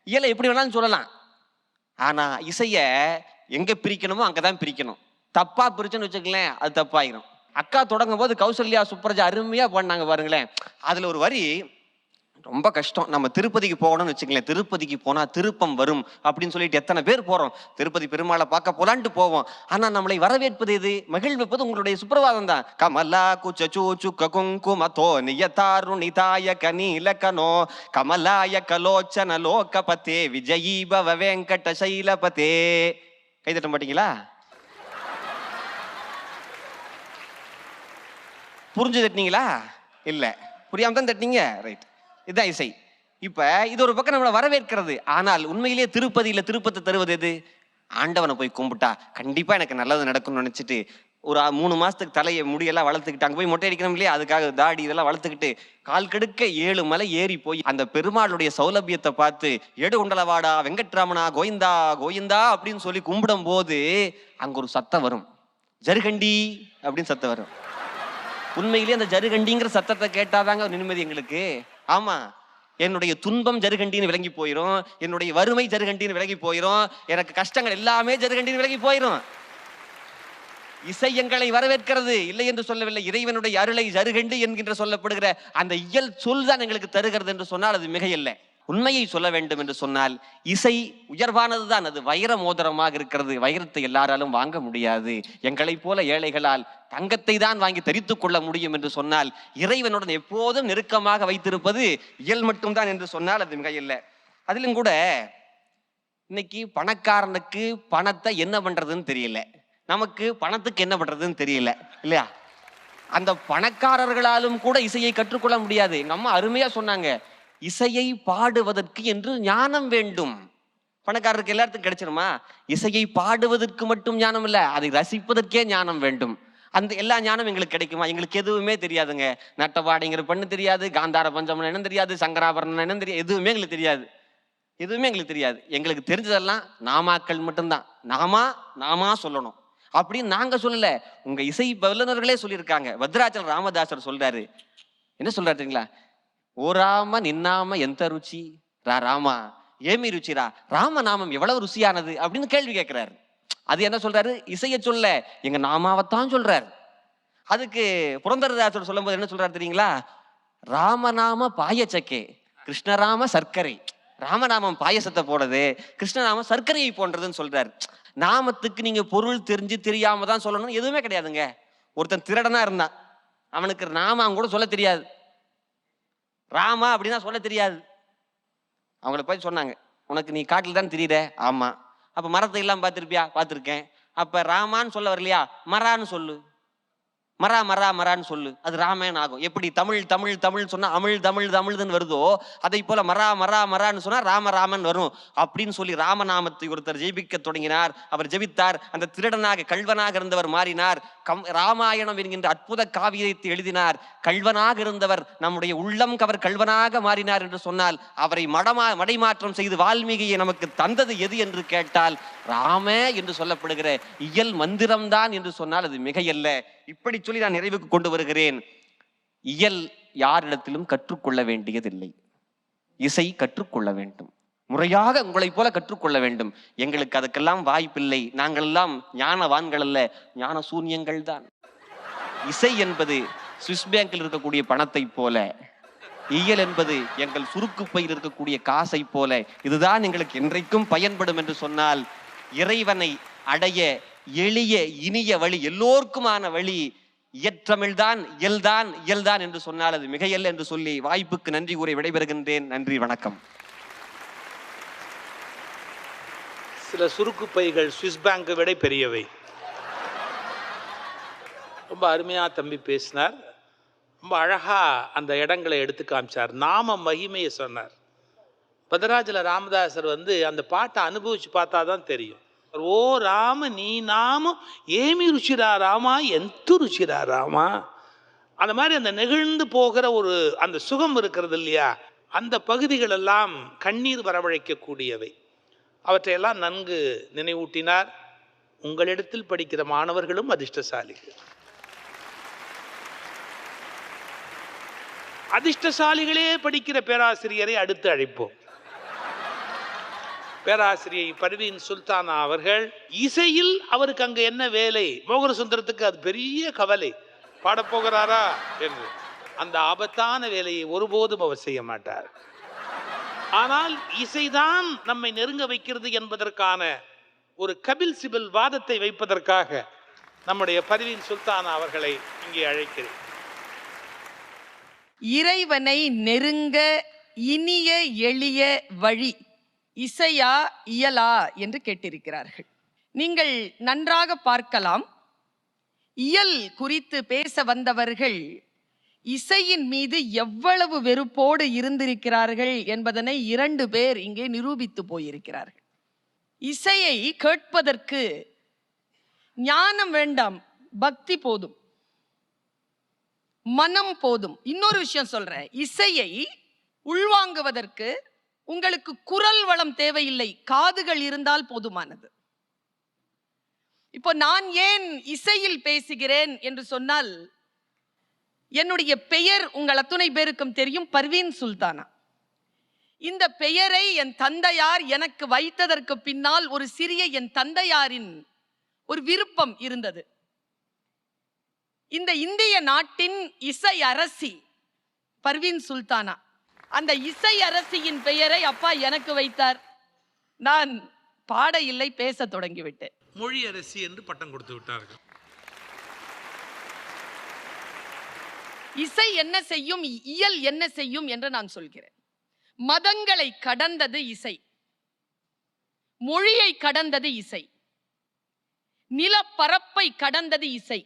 இயலை எப்படி வேணாலும் சொல்லலாம், ஆனா இசைய எங்க பிரிக்கணுமோ அங்கதான் பிரிக்கணும். தப்பா பிரிச்சுன்னு வச்சுக்கலேன், அது தப்பாயிரும். அக்கா தொடங்கும் போது கௌசல்யா சுப்ரஜா அருமையா பண்ணாங்க பாருங்களேன். அதுல ஒரு வரி ரொம்ப கஷ்டம். நம்ம திருப்பதிக்கு போகணும்னு வச்சுக்கலேன், திருப்பதிக்கு போனா திருப்பம் வரும் அப்படின்னு சொல்லிட்டு எத்தனை பேர் போறோம். திருப்பதி பெருமாளை பார்க்க போலான்ட்டு போவோம். ஆனா நம்மளை வரவேற்பது எது, மகிழ்விப்பது உங்களுடைய சுப்பிரபாதம் தான். கமலா குச்சூச்சு குங்குமதோ நியதாரு நிதாய கனீல கனோ கமலாய கலோச்சன லோகபதே விஜயீ பவ வெங்கட சைலபதே. கை தட்ட மாட்டீங்களா? புரிஞ்சு தட்டினீங்களா? இல்ல, புரியாம தான் தட்டினீங்க. ரைட், இதுதான் இசை. இப்ப இது ஒரு பக்கம் நம்மளை வரவேற்கிறது. ஆனால் உண்மையிலேயே திருப்பதியில திருப்பத்தை தருவது எது? ஆண்டவனை போய் கும்பிட்டா கண்டிப்பா எனக்கு நல்லது நடக்கும்னு நினைச்சிட்டு ஒரு 3 மாசத்துக்கு தலையை முடியெல்லாம் வளர்த்துக்கிட்டு அங்க போய் மொட்டை அடிக்கணும் இல்லையா, அதுக்காக தாடி இதெல்லாம் வளர்த்துக்கிட்டு கால் கெடுக்க 7 மலை ஏறி போய் அந்த பெருமாளுடைய சௌலபியத்தை பார்த்து எடு உண்டலவாடா வெங்கட்ராமனா கோவிந்தா கோவிந்தா அப்படின்னு சொல்லி கும்பிடும் போது அங்க ஒரு சத்தம் வரும், ஜருகண்டி அப்படின்னு சத்தம் வரும். உண்மையிலேயே அந்த ஜருகண்டிங்கிற சத்தத்தை கேட்டாதாங்க நிம்மதி எங்களுக்கு. ஆமா, என்னுடைய துன்பம் ஜருகண்டின்னு விளங்கி போயிரும், என்னுடைய வறுமை ஜருகண்டின்னு விலகி போயிரும், எனக்கு கஷ்டங்கள் எல்லாமே ஜருகண்டின்னு விலகி போயிரும். இசை எங்களை வரவேற்கிறது, இல்லை என்று சொல்லவில்லை. இறைவனுடைய அருளை ஜருகண்டி என்கின்ற சொல்லப்படுகிற அந்த இயல் சொல் தான் எங்களுக்கு தருகிறது என்று சொன்னால் அது மிகையில்லை. உண்மையை சொல்ல வேண்டும் என்று சொன்னால் இசை உயர்வானது தான். அது வைர மோதிரமாக இருக்கிறது. வைரத்தை எல்லாராலும் வாங்க முடியாது. எங்களை போல ஏழைகளால் தங்கத்தை தான் வாங்கி தரித்துக் கொள்ள முடியும் என்று சொன்னால் இறைவனுடன் எப்போதும் நெருக்கமாக வைத்திருப்பது இயல் மட்டும்தான் என்று சொன்னால் அது மிகையில்லை. அதிலும் கூட இன்னைக்கு பணக்காரனுக்கு பணத்தை என்ன பண்றதுன்னு தெரியல, நமக்கு பணத்துக்கு என்ன பண்றதுன்னு தெரியல இல்லையா? அந்த பணக்காரர்களாலும் கூட இசையை கற்றுக்கொள்ள முடியாது. எங்க அம்மா அருமையா சொன்னாங்க, இசையை பாடுவதற்கு என்று ஞானம் வேண்டும். பணக்காரருக்கு எல்லாத்துக்கும் கிடைச்சிருமா? இசையை பாடுவதற்கு மட்டும் ஞானம் இல்ல, அதை ரசிப்பதற்கே ஞானம் வேண்டும். அந்த எல்லா ஞானம் எங்களுக்கு கிடைக்குமா? எங்களுக்கு எதுவுமே தெரியாதுங்க. நட்டபாடிங்கிற பண்ணு தெரியாது, காந்தார பஞ்சமன் என்ன தெரியாது, சங்கராபரணம் என்ன தெரியாது, எதுவுமே எங்களுக்கு தெரியாது. எதுவுமே எங்களுக்கு தெரியாது. எங்களுக்கு தெரிஞ்சதெல்லாம் நாமாக்கள் மட்டும்தான். நாமா சொல்லணும் அப்படின்னு நாங்க சொல்லல, உங்க இசை வல்லுநர்களே சொல்லியிருக்காங்க. பத்ராச்சல ராமதாசர் சொல்றாரு, என்ன சொல்றாரு தெரியுங்களா? ஓ ராம நின்னாம எந்த ருச்சி ரா ராமா ஏமி ருச்சிரா, ராமநாமம் எவ்வளவு ருசியானது அப்படின்னு கேள்வி கேட்கிறாரு. அது என்ன சொல்றாரு? இசைய சொல்ல, எங்க நாமாவத்தான் சொல்றாரு. அதுக்கு புரந்தரதாசர் சொல்லும் போது என்ன சொல்றாரு தெரியுங்களா? ராமநாம பாயச்சக்கே கிருஷ்ணராம சர்க்கரை. ராமநாமம் பாயசத்தை போடுறது, கிருஷ்ணநாம சர்க்கரையை போன்றதுன்னு சொல்றாரு. நாமத்துக்கு நீங்க பொருள் தெரிஞ்சு தெரியாம தான் சொல்லணும் எதுவுமே கிடையாதுங்க. ஒருத்தன் திருடனா இருந்தான், அவனுக்கு நாமம் கூட சொல்ல தெரியாது. ராமா அப்படின்னா சொல்ல தெரியாது. அவங்கள போய் சொன்னாங்க, உனக்கு நீ காட்டில் தான் தெரியுற. ஆமா. அப்ப மரத்தை எல்லாம் பார்த்திருப்பியா? பார்த்திருக்கேன். அப்ப ராமான்னு சொல்ல வரலையா? மரான்னு சொல்லு. மரா மரா மரான்னு சொல்லு, அது ராமன் ஆகும். எப்படி தமிழ் தமிழ் தமிழ் சொன்னா அமிழ் தமிழ் தமிழ்னு வருதோ, அதை போல மரா மரா மரான்னு சொன்னா ராம ராமன் வரும் அப்படின்னு சொல்லி ராமநாமத்தை ஒருத்தர் ஜெபிக்க தொடங்கினார். அவர் ஜெபித்தார். அந்த திருடனாக கல்வனாக இருந்தவர் மாறினார். ராமாயணம் என்கின்ற அற்புத காவியத்தை எழுதினார். கல்வனாக இருந்தவர் நம்முடைய உள்ளம் கவர் கல்வனாக மாறினார் என்று சொன்னால், அவரை மடைமாற்றம் செய்து வால்மீகியை நமக்கு தந்தது எது என்று கேட்டால் ராம என்று சொல்லப்படுகிற இயல் மந்திரம்தான் என்று சொன்னால் அது மிகையல்ல. இப்படி சொல்லி நான் நிறைவுக்கு கொண்டு வருகிறேன். இயல் யாரிடத்திலும் கற்றுக்கொள்ள வேண்டியதில்லை. இசை கற்றுக்கொள்ள வேண்டும், முறையாக உங்களை போல கற்றுக்கொள்ள வேண்டும். எங்களுக்கு அதுக்கெல்லாம் வாய்ப்பில்லை. நாங்கள் எல்லாம் ஞானவான்கள் அல்ல, ஞான சூன்யங்கள் தான். இசை என்பது சுவிஸ் பேங்கில் இருக்கக்கூடிய பணத்தை போல, இயல் என்பது எங்கள் சுருக்கு பையில் இருக்கக்கூடிய காசை போல. இதுதான் எங்களுக்கு என்றைக்கும் பயன்படும் என்று சொன்னால், இறைவனை அடைய எளிய இனிய வழி, எல்லோருக்குமான வழி இயற்றமிழ்தான், இயல்தான் இயல்தான் என்று சொன்னால் அது மிகையல்ல என்று சொல்லி வாய்ப்புக்கு நன்றி கூறி விடைபெறுகின்றேன். நன்றி, வணக்கம்.
சில சுருக்கு பைகள் சுவிஸ் பேங்கை விட பெரியவை. ரொம்ப அருமையா தம்பி பேசினார். ரொம்ப அழகா அந்த இடங்களை எடுத்து காமிச்சார். நாம மகிமையை சொன்னார். பதராஜில் ராமதாசர் அந்த பாட்டை அனுபவிச்சு பார்த்தா தான் தெரியும். ஓ ராம நீ நாமம் ஏமி ருச்சிரா ராமா எந்த ருச்சிரா ராமா. அந்த மாதிரி அந்த நெகிழ்ந்து போகிற ஒரு அந்த சுகம் இருக்கிறது இல்லையா, அந்த பகுதிகள் எல்லாம் கண்ணீர் வரவழைக்கக்கூடியவை. அவற்றையெல்லாம் நன்கு நினைவூட்டினார். உங்களிடத்தில் படிக்கிற மாணவர்களும் அதிர்ஷ்டசாலிகள். அதிர்ஷ்டசாலிகளே படிக்கிற பேராசிரியரை அடுத்து அழைப்போம். பேராசிரியை பர்வீன் சுல்தானா அவர்கள். இசையில் அவருக்கு அங்க என்ன வேலை? மோகன சுந்தரத்துக்கு அது பெரிய கவலை, பாடப்போகிறாரா என்று. அந்த ஆபத்தான வேலையை ஒருபோதும் அவர் செய்ய மாட்டார். ஆனால் இசைதான் நம்மை நெருங்க வைக்கிறது என்பதற்கான ஒரு கபில் சிபில் வாதத்தை வைப்பதற்காக நம்முடைய பர்வீன் சுல்தானா அவர்களை இங்கே அழைக்கிறேன்.
இறைவனை நெருங்க இனிய எளிய வழி இசையா இயலா என்று கேட்டிருக்கிறார்கள். நீங்கள் நன்றாக பார்க்கலாம், இயல் குறித்து பேச வந்தவர்கள் இசையின் மீது எவ்வளவு வெறுப்போடு இருந்திருக்கிறார்கள் என்பதனை 2 பேர் இங்கே நிரூபித்து போயிருக்கிறார்கள். இசையை கேட்பதற்கு ஞானம் வேண்டாம், பக்தி போதும், மனம் போதும். இன்னொரு விஷயம் சொல்றேன், இசையை உள்வாங்குவதற்கு உங்களுக்கு குரல் வளம் தேவையில்லை, காதுகள் இருந்தால் போதுமானது. இப்போ நான் ஏன் இசையில் பேசுகிறேன் என்று சொன்னால், என்னுடைய பெயர் உங்கள் அத்துணை பேருக்கும் தெரியும், பர்வீன் சுல்தானா. இந்த பெயரை என் தந்தையார் எனக்கு வைத்ததற்கு பின்னால் ஒரு சிறிய என் தந்தையாரின் ஒரு விருப்பம் இருந்தது. இந்த இந்திய நாட்டின் இசை அரசி பர்வீன் சுல்தானா, அந்த இசை அரசியின் பெயரை அப்பா எனக்கு வைத்தார். நான் பாட இல்லை, பேச தொடங்கிவிட்டேன்.
மொழி அரசி என்று பட்டம் கொடுத்து விட்டார்கள்.
இசை என்ன செய்யும், இயல் என்ன செய்யும் என்று நான் சொல்கிறேன். மதங்களை கடந்தது இசை, மொழியை கடந்தது இசை, நிலப்பரப்பை கடந்தது இசை.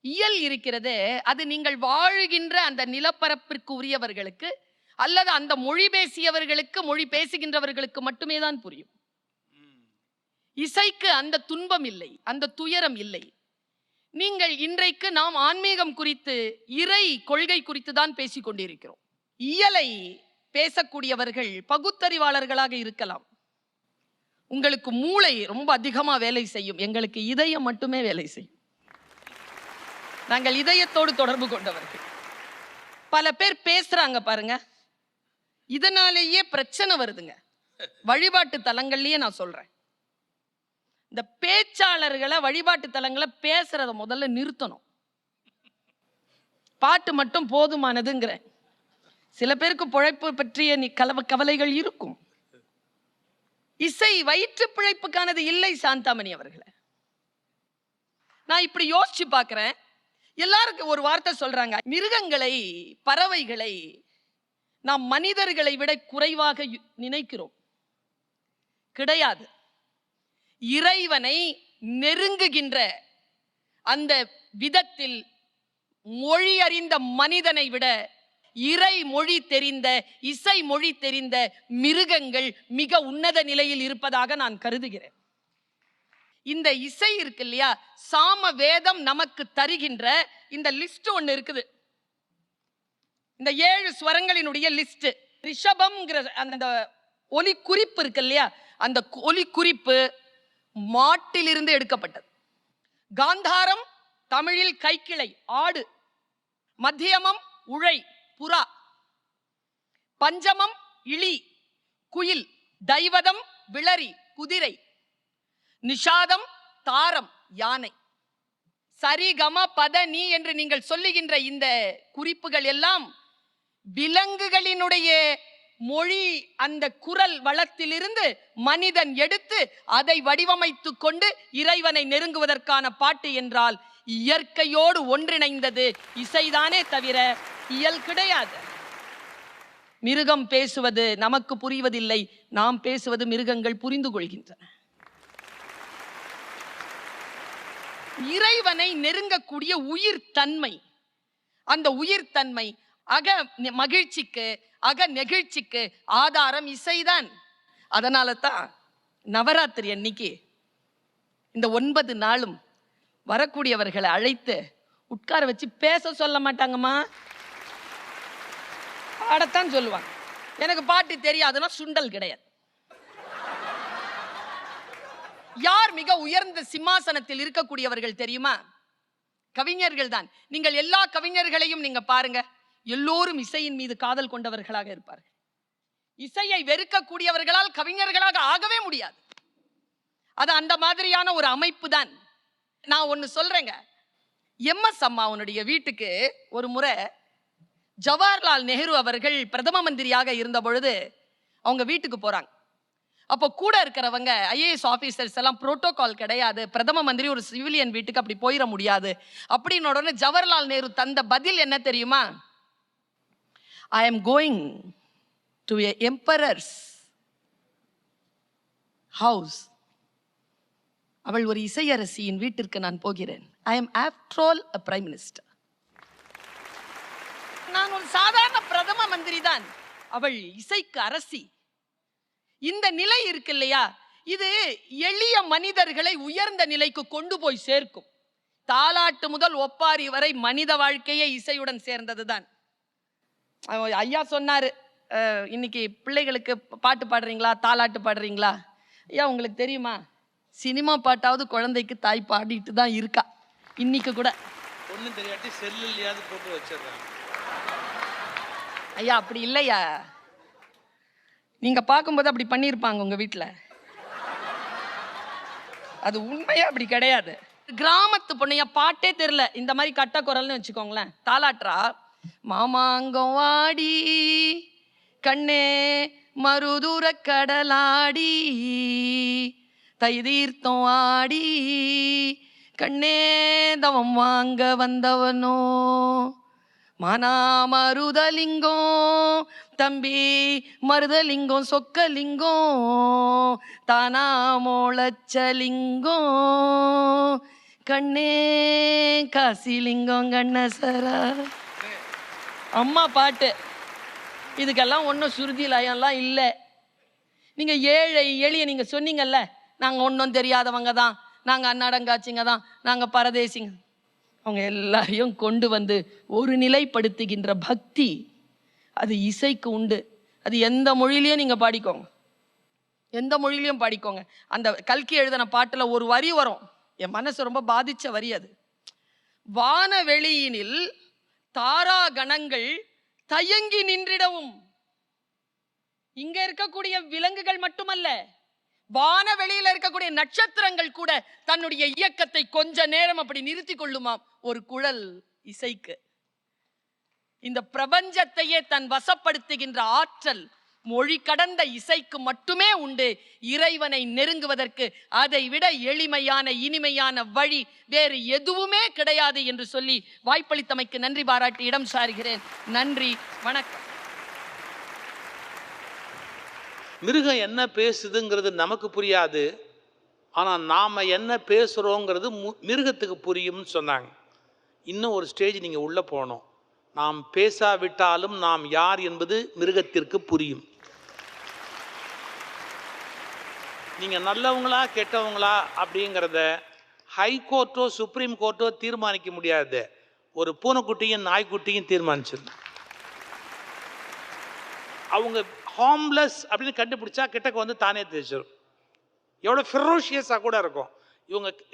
இயல் இருக்கிறது, அது நீங்கள் வாழுகின்ற அந்த நிலப்பரப்பிற்கு உரியவர்களுக்கு அல்லது அந்த மொழி பேசியவர்களுக்கு, மொழி பேசுகின்றவர்களுக்கு மட்டுமே தான் புரியும். இசைக்கு அந்த துன்பம் இல்லை, அந்த துயரம் இல்லை. நீங்கள் இன்றைக்கு நாம் ஆன்மீகம் குறித்து, இறை கொள்கை குறித்து தான் பேசிக் கொண்டிருக்கிறோம். இயலை பேசக்கூடியவர்கள் பகுத்தறிவாளர்களாக இருக்கலாம். உங்களுக்கு மூளை ரொம்ப அதிகமா வேலை செய்யும், எங்களுக்கு இதயம் மட்டுமே வேலை செய்யும். நாங்கள் இதயத்தோடு தொடர்பு கொண்டவர்கள். பல பேர் பேசுறாங்க பாருங்க, இதனாலேயே பிரச்சனை வருதுங்க. வழிபாட்டு தலங்கள்லயே நான் சொல்றேன், இந்த பேச்சாளர்களை வழிபாட்டு தலங்களை பேசுறத முதல்ல நிறுத்தணும். பாட்டு மட்டும் போதுமானதுங்கிறேன். சில பேருக்கு பிழைப்பு பற்றிய கவலைகள் இருக்கும். இசை வயிற்று பிழைப்புக்கானது இல்லை சாந்தாமணி அவர்களை. நான் இப்படி யோசிச்சு பார்க்கிறேன். எல்லாருக்கும் ஒரு வார்த்தை சொல்றாங்க, மிருகங்களை, பறவைகளை
நாம் மனிதர்களை விட குறைவாக நினைக்கிறோம். கிடையாது. இறைவனை நெருங்குகின்ற அந்த விதத்தில் மொழி அறிந்த மனிதனை விட இறை மொழி தெரிந்த, இசை மொழி தெரிந்த மிருகங்கள் மிக உன்னத நிலையில் இருப்பதாக நான் கருதுகிறேன். இந்த இசை இருக்கு இல்லையா, சாம வேதம் நமக்கு தருகின்ற இந்த லிஸ்ட் ஒண்ணு இருக்குது. இந்த 7 ஸ்வரங்களினுடைய லிஸ்ட். ரிஷபம்ங்கிற அந்த ஒலி குறிப்பு இருக்கு இல்லையா, அந்த ஒலி குறிப்பு மாட்டிலிருந்து எடுக்கப்பட்டது. காந்தாரம் தமிழில் கைக்கிளை ஆடு, மத்தியமம் உழை புறா, பஞ்சமம் இளி குயில், தைவதம் விளரி குதிரை, நிஷாதம் தாரம் யானை. சரி கம பத நீ என்று நீங்கள் சொல்லுகின்ற இந்த குறிப்புகள் எல்லாம் விலங்குகளினுடைய மொழி அந்த குரல் வளத்திலிருந்து மனிதன் எடுத்து அதை வடிவமைத்து கொண்டு இறைவனை நெருங்குவதற்கான பாட்டு என்றால் இயற்கையோடு ஒன்றிணைந்தது இசைதானே தவிர இயல் கிடையாது. மிருகம் பேசுவது நமக்கு புரிவதில்லை, நாம் பேசுவது மிருகங்கள் புரிந்து கொள்கின்றன. இறைவனை நெருங்கக்கூடிய உயிர் தன்மை, அந்த உயிர் தன்மை அக மகிழ்ச்சிக்கு அக நெகிழ்ச்சிக்கு ஆதாரம் இசைதான். அதனால தான் நவராத்திரி அன்னைக்கு இந்த 9 நாளும் வரக்கூடியவர்களை அழைத்து உட்கார வச்சு பேச சொல்ல மாட்டாங்கம்மா, பாடத்தான் சொல்லுவாங்க. எனக்கு பாட்டு தெரியாதுன்னா சுண்டல் கிடையாது. யார் மிக உயர்ந்த சிம்மாசனத்தில் இருக்கக்கூடியவர்கள் தெரியுமா? கவிஞர்கள் தான். நீங்கள் எல்லா கவிஞர்களையும் நீங்க பாருங்க, எல்லோரும் இசையின் மீது காதல் கொண்டவர்களாக இருப்பார்கள். இசையை வெறுக்கக்கூடியவர்களால் கவிஞர்களாக ஆகவே முடியாது. அது அந்த மாதிரியான ஒரு அமைப்பு தான். நான் ஒன்னு சொல்றேங்க, எம்எஸ் அம்மாவுடைய வீட்டுக்கு ஒரு முறை ஜவஹர்லால் நேரு அவர்கள் பிரதம மந்திரியாக இருந்த பொழுது அவங்க வீட்டுக்கு போறாங்க. அப்போ கூட இருக்கிறவங்க ஐஏஎஸ் ஆபீசர்ஸ் எல்லாம் புரோட்டோகால் கிடையாது, பிரதம மந்திரி ஒரு சிவிலியன் வீட்டுக்கு அப்படி போயிட முடியாது அப்படின்னு உடனே ஜவஹர்லால் நேரு தந்த பதில் என்ன தெரியுமா? I am going to a emperor's house. அவள் ஒரு இசையரசியின் வீட்டிற்கு நான் போகிறேன். I am after all a prime minister. நான் ஒரு சாதாரண பிரதம மந்திரி தான், அவள் இசைக்கு அரசி. இந்த நிலை இருக்கு இல்லையா, இது எளிய மனிதர்களை உயர்ந்த நிலைக்கு கொண்டு போய் சேர்க்கும். தாலாட்டு முதல் ஒப்பாரி வரை மனித வாழ்க்கையே இசையுடன் சேர்ந்ததுதான். ஐயா சொன்னாரு, இன்னைக்கு பிள்ளைகளுக்கு பாட்டு பாடுறீங்களா, தாலாட்டு பாடுறீங்களா? ஐயா உங்களுக்கு தெரியுமா, சினிமா பாட்டாவது குழந்தைக்கு தாய் பாடிட்டு தான் இருக்கா இன்னைக்கு கூட.
ஒன்றும் தெரியாட்டி செல்லுலையாவது போட்டு வச்சிடுறாங்க.
ஐயா அப்படி இல்லையா, நீங்க பார்க்கும்போது அப்படி பண்ணியிருப்பாங்க உங்க வீட்டில். அது உண்மையா அப்படி கிடையாது. கிராமத்து பொண்ணையா பாட்டே தெரியல, இந்த மாதிரி கட்ட குரல்னு வச்சுக்கோங்களேன், தாலாட்டுறா. மாமாங்கம் வாடி கண்ணே மருதுர கடலாடி தை தீர்த்தம் ஆடி கண்ணே தவம் வாங்க வந்தவனோ மானா மருதலிங்கம் தம்பி மருதலிங்கம் சொக்கலிங்கம் தானா மோளச்சலிங்கம் கண்ணே காசிலிங்கம் கண்ணசரா. அம்மா பாட்டு. இதுக்கெல்லாம் ஒன்றும் சுருதி லயம்லாம் இல்லை. நீங்கள் ஏழை எளிய நீங்கள் சொன்னீங்கல்ல, நாங்கள் ஒன்றும் தெரியாதவங்க தான், நாங்கள் அன்னடங்காட்சிங்க தான், நாங்கள் பரதேசிங்க. அவங்க எல்லாரையும் கொண்டு வந்து ஒரு நிலைப்படுத்துகின்ற பக்தி அது இசைக்கு உண்டு. அது எந்த மொழியிலையும் நீங்கள் பாடிக்கோங்க, எந்த மொழியிலையும் பாடிக்கோங்க. அந்த கல்கி எழுதின பாட்டில் ஒரு வரி வரும், என் மனசு ரொம்ப பாதித்த வரி அது. வானவெளியினில் தாரா கணங்கள் தயங்கி நின்றிடவும். இங்க இருக்கக்கூடிய விலங்குகள் மட்டுமல்ல, வானவெளியில இருக்கக்கூடிய நட்சத்திரங்கள் கூட தன்னுடைய இயக்கத்தை கொஞ்ச நேரம் அப்படி நிறுத்தி கொள்ளுமாம் ஒரு குழல் இசைக்கு. இந்த பிரபஞ்சத்தையே தன் வசப்படுத்துகின்ற ஆற்றல் மொழி கடந்த இசைக்கு மட்டுமே உண்டு. இறைவனை நெருங்குவதற்கு அதை விட எளிமையான இனிமையான வழி வேறு எதுவுமே கிடையாது என்று சொல்லி வாய்ப்பளித்தமைக்கு நன்றி பாராட்டி இடம் சாருகிறேன். நன்றி, வணக்கம்.
மிருகம் என்ன பேசுதுங்கிறது நமக்கு புரியாது, ஆனால் நாம் என்ன பேசுகிறோங்கிறது மிருகத்துக்கு புரியும்னு சொன்னாங்க. இன்னும் ஒரு ஸ்டேஜ் நீங்கள் உள்ளே போகணும். நாம் பேசாவிட்டாலும் நாம் யார் என்பது மிருகத்திற்கு புரியும். நீங்கள் நல்லவங்களா கெட்டவங்களா அப்படிங்கிறத ஹைகோர்ட்டோ சுப்ரீம் கோர்ட்டோ தீர்மானிக்க முடியாது. ஒரு பூனைக்குட்டியும் நாய்க்குட்டியும் தீர்மானிச்சிடும். அவங்க ஹார்ம்லெஸ் அப்படின்னு கண்டுபிடிச்சா கிட்டக்கு வந்து தானே தெரிச்சிடும். எவ்வளோ ஃபெரோஷியஸாக கூட இருக்கும்.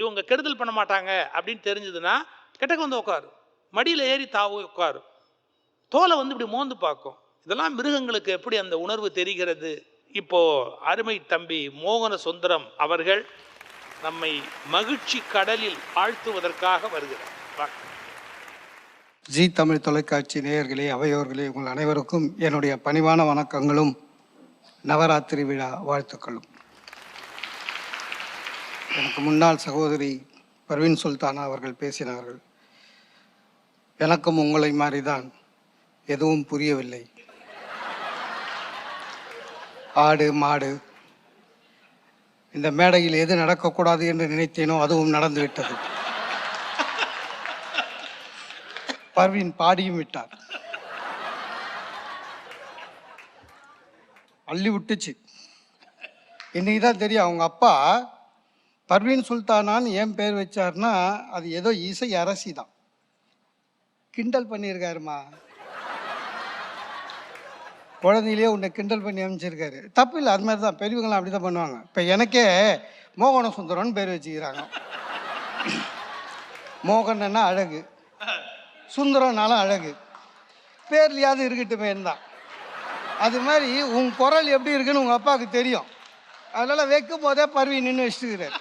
இவங்க கெடுதல் பண்ண மாட்டாங்க அப்படின்னு தெரிஞ்சதுன்னா கிட்டக்கு வந்து உட்காரு, மடியில் ஏறி தாவு உட்காரு, தோலை வந்து இப்படி மோந்து பார்க்கும். இதெல்லாம் மிருகங்களுக்கு எப்படி அந்த உணர்வு தெரிகிறது? இப்போ அருமை தம்பி மோகன சுந்தரம் அவர்கள் நம்மை மகிழ்ச்சி கடலில் ஆழ்த்துவதற்காக வருகிறார்.
ஜி தமிழ் தொலைக்காட்சி நேயர்களே, அவையோர்களே, உங்கள் அனைவருக்கும் என்னுடைய பணிவான வணக்கங்களும் நவராத்திரி விழா வாழ்த்துக்களும். எனக்கு முன்னாள் சகோதரி பர்வீன் சுல்தானா அவர்கள் பேசினார்கள். எனக்கும் உங்களை மாதிரிதான் எதுவும் புரியவில்லை. ஆடு மாடு இந்த மேடையில் எது நடக்கக்கூடாது என்று நினைத்தேனோ அதுவும் நடந்துவிட்டது. பர்வீன் பாடியும் விட்டார், அள்ளி விட்டுச்சு. இன்னைக்கு தான் தெரியும் அவங்க அப்பா பர்வீன் சுல்தானான்னு ஏன் பேர் வச்சார்னா அது ஏதோ இசை அரசி தான். கிண்டல் பண்ணியிருக்காருமா, குழந்தையிலேயே உன்னை கிண்டல் பண்ணி அமைச்சிருக்காரு. தப்பு இல்லை, அது மாதிரி தான் பெரியவங்களாம் அப்படி தான் பண்ணுவாங்க. இப்போ எனக்கே மோகன சுந்தரம்னு பேர் வச்சுக்கிறாங்க. மோகன்னா அழகு, சுந்தரம்னாலும் அழகு, பேர்லையாவது இருக்கட்டுமேன்னு தான். அது மாதிரி உன் குரல் எப்படி இருக்குன்னு உங்கள் அப்பாவுக்கு தெரியும். அதனால் வைக்கும் போதே பர்வீன் நின்று வச்சுக்கிறார்.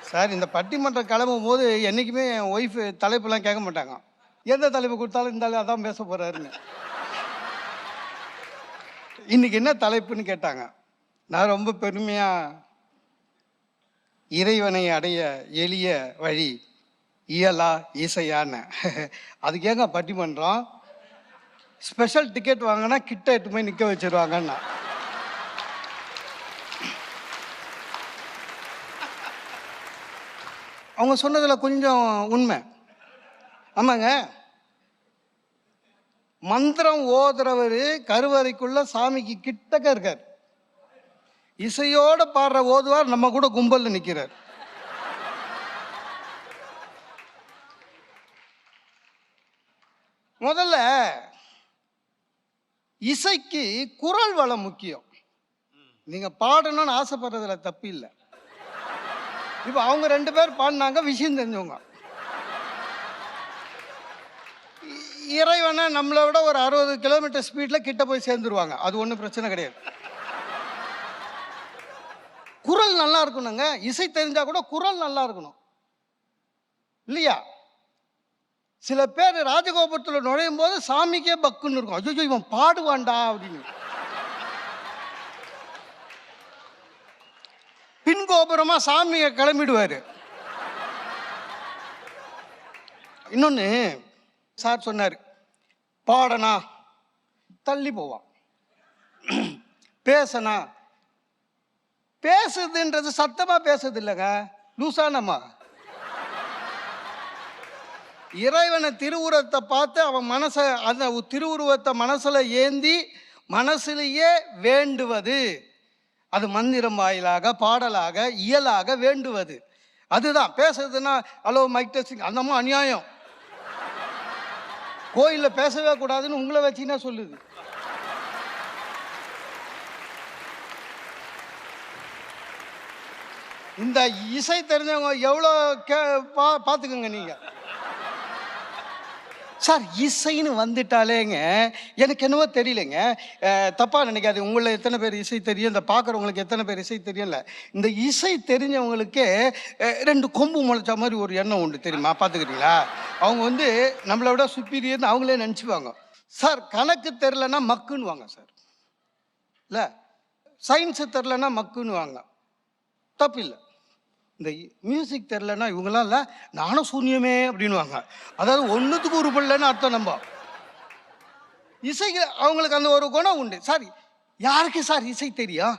சார், இந்த பட்டிமன்றம் கிளம்பும் போது என்றைக்குமே என் ஒய்ஃபு தலைப்புலாம் கேட்க மாட்டாங்க. எந்த தலைப்பு கொடுத்தாலும் இருந்தாலும் அதான் பேச போகிறாருன்னு. இன்னைக்கு என்ன தலைப்புன்னு கேட்டாங்க. நான் ரொம்ப பெருமையாக இறைவனை அடைய எளிய வழி இயலா இசையான்னு. அதுக்கு ஏங்க பட்டிமன்றம்? ஸ்பெஷல் டிக்கெட் வாங்கினா கிட்ட எட்டு போய் நிற்க வச்சிருவாங்கன்னா. அவங்க சொன்னதில் கொஞ்சம் உண்மை. ஆமாங்க, மந்திரம் ஓதுறவர் கருவறைக்குள்ள சாமிக்கு கிட்டக்க இருக்கார். இசையோட பாடுற ஓதுவார் நம்ம கூட கும்பல்ல நிற்கிறார். முதல்ல இசைக்கு குரல் வளம் முக்கியம். நீங்க பாடணும்னு ஆசைப்படுறதுல தப்பு இல்லை. இப்போ அவங்க 2 பேர் பாடினாங்க, விஷயம் தெரிஞ்சவங்க. இறைவனை நம்மளை விட ஒரு 60 கிலோமீட்டர் ஸ்பீடில் கிட்ட போய் சேர்ந்துருவாங்க. அது ஒன்றும் பிரச்சனை கிடையாது. குரல் நல்லா இருக்கணுங்க. இசை தெரிஞ்சா கூட குரல் நல்லா இருக்கணும் இல்லையா? சில பேர் ராஜகோபுரத்தில் நுழையும் போது சாமிக்கே பக்குன்னு இருக்கும். ஐயோ இவன் பாடுவான்டா அப்படின்னு. பின் கோபுரமா சாமியை கிளம்பிடுவாரு. இன்னொன்னு சார் சொன்னார், பாடனா தள்ளி போவான், பேசனா பேசுதுன்றது சத்தமா பேசுது இல்லைங்க, லூசானம்மா. இறைவனை திருவுருவத்தை பார்த்து அவன் மனசை அந்த திருவுருவத்தை மனசுல ஏந்தி மனசுலேயே வேண்டுவது, அது மந்திரம் வாயிலாக பாடலாக இயலாக வேண்டுவது. அதுதான் பேசுறதுன்னா ஹலோ மைக் டெஸ்டிங் அந்தம்மா அநியாயம். கோயிலில் பேசவே கூடாதுன்னு உங்களை வச்சுன்னா சொல்லுது. இந்த இசை தெரிஞ்சவங்க எவ்வளோ பார்த்துக்கோங்க நீங்கள். சார், இசைன்னு வந்துட்டாலேங்க எனக்கு என்னவோ தெரியலைங்க, தப்பாக நினைக்காது. உங்களை எத்தனை பேர் இசை தெரியும், இந்த பார்க்குறவங்களுக்கு எத்தனை பேர் இசை தெரியல. இந்த இசை தெரிஞ்சவங்களுக்கே 2 கொம்பு முளைச்ச மாதிரி ஒரு எண்ணம் உண்டு தெரியுமா? பார்த்துக்கிறீங்களா? அவங்க வந்து நம்மளை விட சுப்பீரியர்னு அவங்களே நினச்சிப்பாங்க. சார், கணக்கு தெரிலன்னா மக்குன்னு வாங்க சார், இல்லை சயின்ஸு தெரிலன்னா மக்குன்னு வாங்க, தப்பு இல்லை. இந்த மியூசிக் தெரிலன்னா இவங்களாம் இல்லை நானும் சூன்யமே அப்படின்வாங்க. அதாவது ஒன்றுத்துக்கு ஒரு பிள்ளைன்னு அர்த்தம். நம்ம இசைக்கு அவங்களுக்கு அந்த ஒரு குணம் உண்டு. சாரி, யாருக்கு சார் இசை தெரியும்?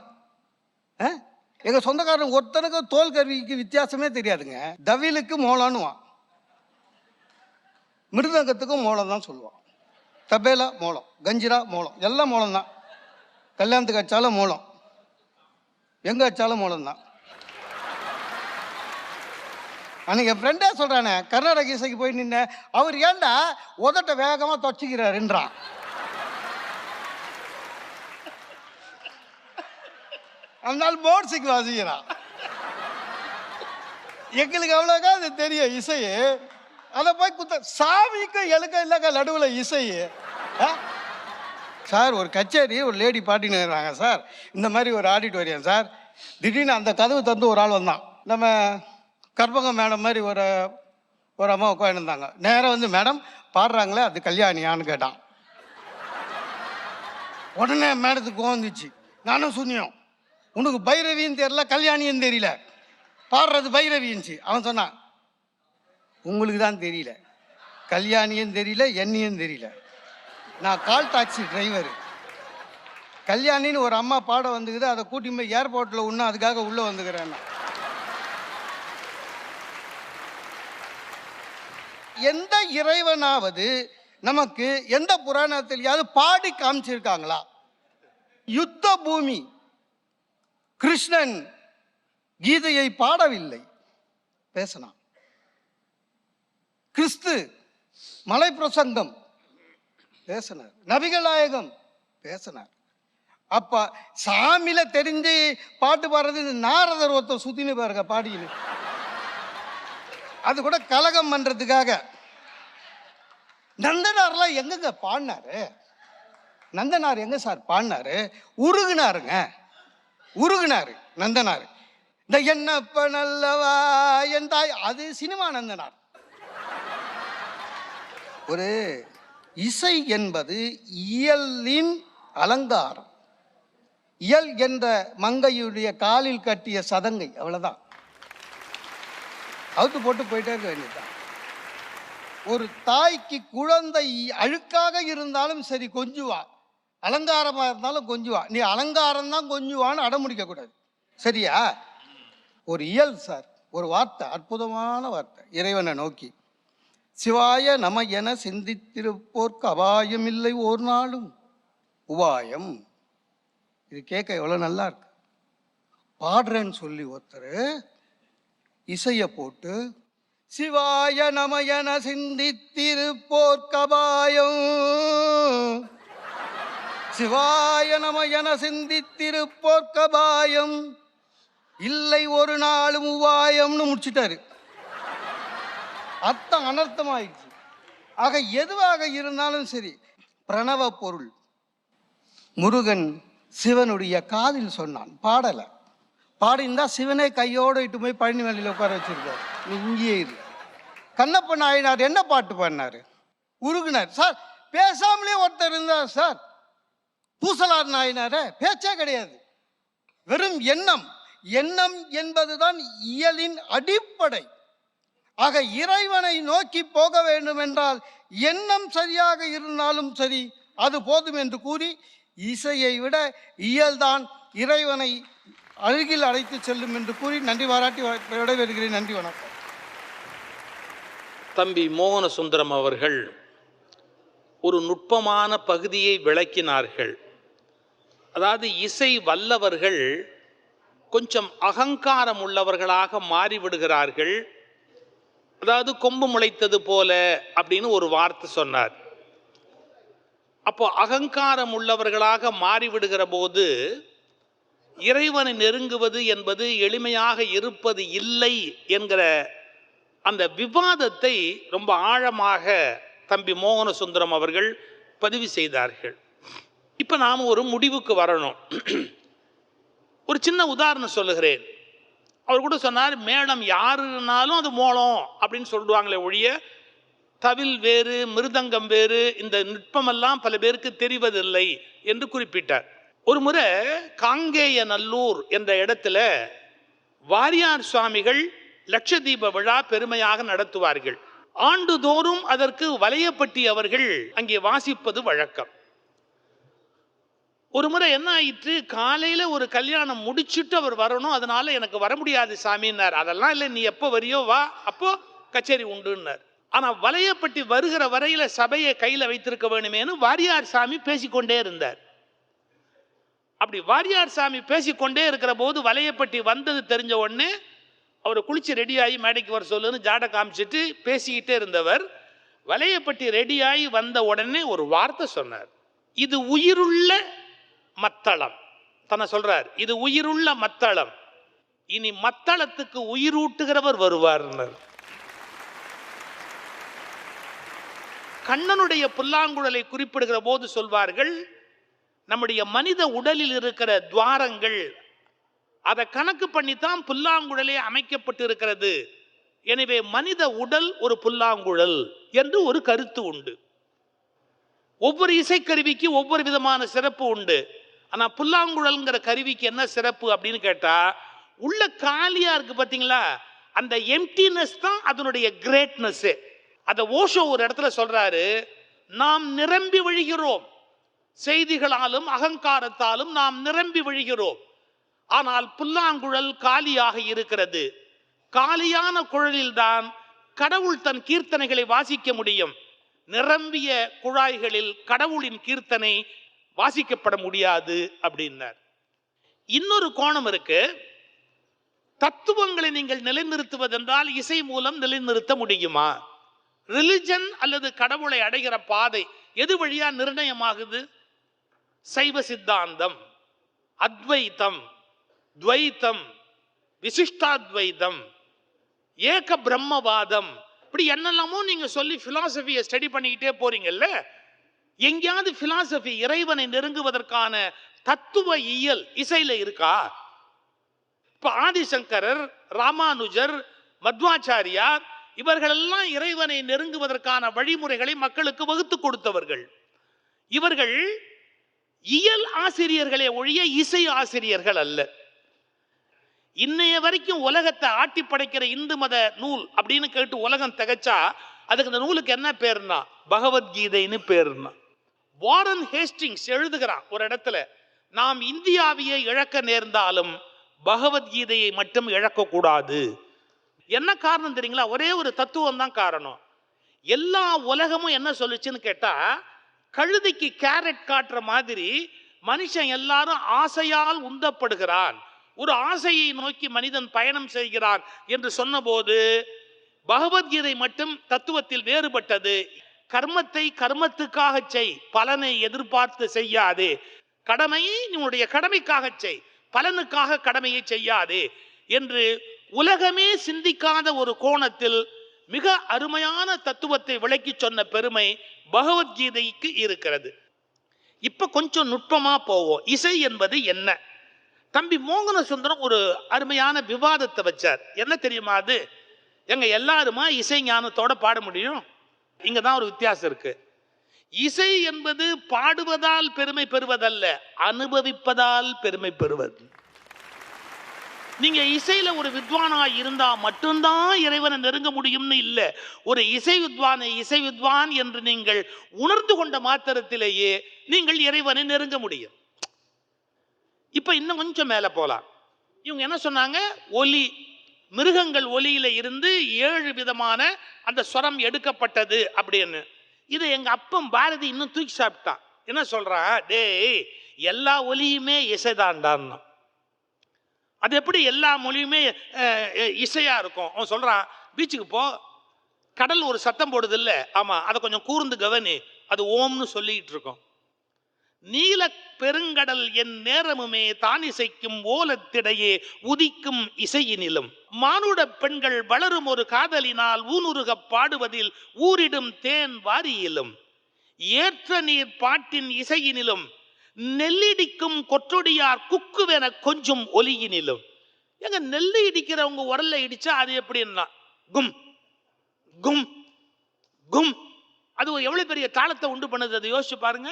எங்க சொந்தக்காரன் ஒருத்தனுக்கு தோல் கருவிக்கு வித்தியாசமே தெரியாதுங்க. தவிலுக்கு மோளம்னுவான், மிருதங்கத்துக்கும் மோளம் தான் சொல்லுவான், தபேலா மோளம், கஞ்சிரா மோளம், எல்லாம் மோளம் தான். கல்யாணத்துக்கு வச்சாலும் மோளம், எங்க வச்சாலும் மோளம் தான். அன்னைக்கு என் ஃப்ரெண்டே சொல்றானே, கர்நாடக இசைக்கு போய் நின்ன, அவர் ஏன்டா உதட்ட வேகமா தொச்சிக்கிறாருன்றான். அதனால மோட்ஸுக்கு வாசிக்கிறான். எங்களுக்கு அவ்வளோக்கா அது தெரியும் இசை. அதை போய் குத்த சாமிக்கும் எழுக்க இல்லைக்கா நடுவில் இசை. சார் ஒரு கச்சேரி, ஒரு லேடி பாட்டின்னு இருக்கிறாங்க சார், இந்த மாதிரி ஒரு ஆடிட்டோரியம் சார். திடீர்னு அந்த கதவு தந்து ஒரு ஆள் வந்தான். நம்ம கற்பகம் மேடம் மாதிரி ஒரு அம்மா உட்காந்துருந்தாங்க. நேராக வந்து, மேடம் பாடுறாங்களே அது கல்யாணியான்னு கேட்டான். உடனே மேடத்துக்கு வந்துச்சு. நானும் சொன்னியோம், உனக்கு பைரவின்னு தெரியல, கல்யாணின்னு தெரியல, பாடுறது பைரவின்ச்சு. அவன் சொன்னான், உங்களுக்கு தான் தெரியல, கல்யாணியும் தெரியல, என்னையும் தெரியல, நான் கால் டாக்ஸி டிரைவர். கல்யாணின்னு ஒரு அம்மா பாட வந்துக்குது, அதை கூட்டி போய் ஏர்போர்ட்டில் ஒன்று அதுக்காக உள்ளே வந்துக்கிறேன். எந்த இறைவனாவது நமக்கு எந்த புராணத்திலேயாவது பாடி காமிச்சிருக்காங்களா? யுத்த பூமி கிருஷ்ணன் கீதையை பாடவில்லை, பேசினான். கிறிஸ்து மலை பிரசங்கம் பேசினார், நபிகள் நாயகம் பேசினார். அப்ப சாமியில தெரிஞ்சு பாட்டு பாடுறது நாரதர் ஒருத்தர் சுத்தின்னு பாருங்க பாடின்னு, அது கூட கலகம் பண்றதுக்காக. நந்தனார்லாம் எங்கங்க பாடினாரு? நந்தனார் எங்க சார் பாடினாரு? உருகுனாருங்க, உருகுனாரு நந்தனார். இந்த என்னப்ப நல்லவா என் தாய், அது சினிமா நந்தனார். ஒரு இசை என்பது இயலின் அலங்காரம். இயல் என்ற மங்கையுடைய காலில் கட்டிய சதங்கை, அவ்வளவுதான். அவுத்து போட்டு போயிட்டே இருக்க வேண்டியதுதான். ஒரு தாய்க்கு குழந்தை அழுக்காக இருந்தாலும் சரி கொஞ்சுவா, அலங்காரமா இருந்தாலும் கொஞ்சுவா. நீ அலங்காரம் தான் கொஞ்சுவான்னு அடமுடிக்க கூடாது, சரியா? ஒரு இயல் சார், ஒரு வார்த்தை, அற்புதமான வார்த்தை, இறைவனை நோக்கி சிவாய நம என சிந்தித்திருப்போர்க்கு அபாயம் இல்லை ஒரு நாளும் உபாயம். இது கேட்க எவ்வளவு நல்லா இருக்கு. பாடுறேன்னு சொல்லி ஒருத்தர் இசையை போட்டு சிவாய நம என சிந்தித்திருப்போர்க்கு அபாயம், சிவாய நம என சிந்தித்திருப்போர்க்கு அபாயம் இல்லை ஒரு நாளும் உபாயம்னு முடிச்சிட்டாரு. அர்த்தம் அனர்த்தமாயிடுச்சு. ஆக எதுவாக இருந்தாலும் சரி, பிரணவ பொருள். முருகன் சிவனுடைய காதில் சொன்னான், பாடலை. பாடிந்தா சிவனே கையோடு இட்டு போய் பழனி மலையில் உட்கார வச்சிருக்காரு, நீ இங்கேயே இரு. கண்ணப்ப நாயனார் என்ன பாட்டு பாடினாரு? உருகுனார் சார். பேசாமலே ஒருத்தர் இருந்தார் சார், பூசலார் நாயனார, பேச்சே கிடையாது, வெறும் எண்ணம். எண்ணம் என்பதுதான் இயலின் அடிப்படை. ஆக இறைவனை நோக்கி போக வேண்டும் என்றால் எண்ணம் சரியாக இருந்தாலும் சரி, அது போதும் என்று கூறி, இசையை விட இயல்தான் இறைவனை அருகில் அழைத்து செல்லும் என்று கூறி நன்றி பாராட்டி விடைபெறுகிறேன். நன்றி, வணக்கம்.
தம்பி மோகன சுந்தரம் அவர்கள் ஒரு நுட்பமான பகுதியை விளக்கினார்கள். அதாவது இசை வல்லவர்கள் கொஞ்சம் அகங்காரம் உள்ளவர்களாக மாறிவிடுகிறார்கள். அதாவது கொம்பு முளைத்தது போல அப்படின்னு ஒரு வார்த்தை சொன்னார். அப்போ அகங்காரம் உள்ளவர்களாக மாறிவிடுகிற போது இறைவனை நெருங்குவது என்பது எளிமையாக இருப்பது இல்லை என்கிற அந்த விவாதத்தை ரொம்ப ஆழமாக தம்பி மோகன சுந்தரம் அவர்கள் பதிவு செய்தார்கள். இப்போ நாம் ஒரு முடிவுக்கு வரணும். ஒரு சின்ன உதாரணம் சொல்லுகிறேன். அவர் கூட சொன்னார், மேளம் யாருனாலும் அது மோளம் அப்படின்னு சொல்லுவாங்களே ஒழிய தவில் வேறு மிருதங்கம் வேறு, இந்த நுட்பமெல்லாம் பல பேருக்கு தெரிவதில்லை என்று குறிப்பிட்டார். ஒரு முறை காங்கேய நல்லூர் என்ற இடத்துல வாரியார் சுவாமிகள் லட்சதீப விழா பெருமையாக நடத்துவார்கள். ஆண்டுதோறும் அதற்கு வலையப்பட்டி அவர்கள் அங்கே வாசிப்பது வழக்கம். ஒரு முறை என்ன ஆயிற்று, காலையில ஒரு கல்யாணம் முடிச்சுட்டு அவர் வரணும், அதனால எனக்கு வர முடியாது சாமின்னார். அதெல்லாம் இல்லை, நீ எப்போ வரியோ வா, அப்போ கச்சேரி உண்டுன்னார். ஆனா வலையப்பட்டி வருகிற வரையில சபையை கையில வைத்திருக்க வேணுமேனு வாரியார் சாமி பேசிக்கொண்டே இருந்தார். அப்படி வாரியார் சாமி பேசிக்கொண்டே இருக்கிற போது வலையப்பட்டி வந்தது தெரிஞ்ச உடனே அவர் குளிச்சு ரெடியாகி மேடைக்கு வர சொல்லுன்னு ஜாடை காமிச்சிட்டு பேசிக்கிட்டே இருந்தவர் வலையப்பட்டி ரெடியாகி வந்த உடனே ஒரு வார்த்தை சொன்னார். இது உயிருள்ள மத்தளம். தன்னை சொல்றார், இது உயிருள்ள மத்தளம், இனி மத்தளத்துக்கு உயிரூட்டுகிறவர் வருவார்னர். கண்ணனுடைய புல்லாங்குழலை குறிப்பிடுகிற போது சொல்வார்கள், நம்முடைய மனித உடலில் இருக்கிற துவாரங்கள் அதை கணக்கு பண்ணித்தான் புல்லாங்குழலே அமைக்கப்பட்டு இருக்கிறது. எனவே மனித உடல் ஒரு புல்லாங்குழல் என்று ஒரு கருத்து உண்டு. ஒவ்வொரு இசைக்கருவிக்கு ஒவ்வொரு விதமான சிறப்பு உண்டு. ஆனா புல்லாங்குழல்ங்கிற கருவிக்கு என்ன சிறப்பு அப்படின்னு கேட்டா, உள்ள காலியா இருக்கு பாத்தீங்களா, அந்த எம்டினஸ் தான் அதனுடைய கிரேட்னஸ். அத ஓஷோ ஒரு இடத்துல சொல்றாரு, நாம் நிரம்பி வழிகிறோம், செய்திகளாலும் அகங்காரத்தாலும் நாம் நிரம்பி வழிகிறோம். ஆனால் புல்லாங்குழல் காலியாக இருக்கிறது. காலியான குழலில்தான் கடவுள் தன் கீர்த்தனைகளை வாசிக்க முடியும். நிரம்பிய குழாய்களில் கடவுளின் கீர்த்தனை வாசிக்கப்பட முடியாது அப்படின்னார். இன்னொரு கோணம் இருக்கு. தத்துவங்களை நீங்கள் நிலைநிறுத்துவதென்றால் இசை மூலம் நிலைநிறுத்த முடியுமா? ரிலிஜன் அல்லது கடவுளை அடைகிற பாதை எது வழியா நிர்ணயமாகுது? சைவ சித்தாந்தம், அத்வைத்தம், துவைத்தம், விசிஷ்டாத்வைதம், ஏக பிரம்மவாதம், இப்படி என்னெல்லாமோ நீங்க சொல்லி பிலாசபியை ஸ்டடி பண்ணிக்கிட்டே போறீங்கல்ல, எங்கேயாவது பிலாசபி இறைவனை நெருங்குவதற்கான தத்துவ இயல் இசையில இருக்கா? இப்ப ஆதிசங்கரர், ராமானுஜர், மத்வாச்சாரியார் இவர்களெல்லாம் இறைவனை நெருங்குவதற்கான வழிமுறைகளை மக்களுக்கு வகுத்து கொடுத்தவர்கள். இவர்கள் இயல் ஆசிரியர்களே ஒழிய இசை ஆசிரியர்கள் அல்ல. இன்னைய வரைக்கும் உலகத்தை ஆட்டி படைக்கிற இந்து மத நூல் அப்படின்னு கேட்டு உலகம் திகச்சா அதுக்கு இந்த நூலுக்கு என்ன பேருனா பகவத்கீதைன்னு பேருனா. வாரன் ஹேஸ்டிங்ஸ் எழுதுகிறான் ஒரு இடத்துல, நாம் இந்தியாவையே இழக்க நேர்ந்தாலும் பகவத்கீதையை மட்டும் இழக்கக்கூடாது. என்ன காரணம் தெரியுங்களா? ஒரே ஒரு தத்துவம் தான் காரணம். எல்லா உலகமும் என்ன சொல்லுச்சுன்னு கேட்டா, கழுதைக்கு கேரட் காட்டுற மாதிரி மனுஷன் எல்லாரும் ஆசையால் உந்தப்படுகிறான், ஒரு ஆசையை நோக்கி மனிதன் பயணம் செய்கிறான் என்று சொன்னபோது பகவத்கீதை மட்டும் தத்துவத்தில் வேறுபட்டது. கர்மத்தை கர்மத்துக்காக செய், பலனை எதிர்பார்த்து செய்யாதே. கடமையை உன்னுடைய கடமைக்காக செய், பலனுக்காக கடமையை செய்யாதே என்று உலகமே சிந்திக்காத ஒரு கோணத்தில் மிக அருமையான தத்துவத்தை விளக்கி சொன்ன பெருமை பகவத்கீதைக்கு இருக்கிறது. இப்ப கொஞ்சம் நுட்பமா போவோம். இசை என்பது என்ன? தம்பி மோகன சுந்தரம் ஒரு அருமையான விவாதத்தை வச்சார். என்ன தெரியுமா? அது எங்க எல்லாருமா இசை ஞானத்தோட பாட முடியும்? இங்கதான் ஒரு வித்தியாசம் இருக்கு. இசை என்பது பாடுவதால் பெருமை பெறுவதல்ல, அனுபவிப்பதால் பெருமை பெறுவது. நீங்க இசையில ஒரு வித்வானா இருந்தா மட்டும்தான் இறைவனை நெருங்க முடியும்னு இல்லை. ஒரு இசை வித்வான் என்று நீங்கள் உணர்ந்து கொண்ட மாத்திரத்திலேயே நீங்கள் இறைவனை நெருங்க முடியும். இப்ப இன்னும் கொஞ்சம் மேல போலாம். இவங்க என்ன சொன்னாங்க? ஒலி, மிருகங்கள் ஒலியில இருந்து 7 விதமான அந்த ஸ்வரம் எடுக்கப்பட்டது அப்படின்னு. இதை எங்க அப்பன் பாரதி இன்னும் தூக்கி சாப்பிட்டான். என்ன சொல்றான்? டேய், எல்லா ஒலியுமே இசைதான்டான்னா. அது எப்படி எல்லா மொழியுமே இசையா இருக்கும்? அவன் சொல்றான், பீச்சுக்கு போ, கடல் ஒரு சத்தம் போடுது இல்ல, ஆமா, அதை கொஞ்சம் கூர்ந்து கவனி, அது ஓம்னு சொல்லிட்டு இருக்கோம். நீல பெருங்கடல் என் நேரமுமே தான் இசைக்கும் ஓலத்திடையே உதிக்கும் இசையினிலும், மானுட பெண்கள் வளரும் ஒரு காதலினால் ஊனுருக பாடுவதில் ஊரிடும் தேன் வாரியிலும், ஏற்ற நீர் பாட்டின் இசையினிலும், நெல்லிடிக்கும் கொற்றொடியார் குக்குவென கொஞ்சம் ஒலியினிலும். எங்க நெல்லி இடிக்கிறவங்க உரல்ல இடிச்சா அது எப்படின்னா கும் கும் கும், அது எவ்வளவு பெரிய தாளத்தை உண்டு பண்ணுது, அதை யோசிச்சு பாருங்க.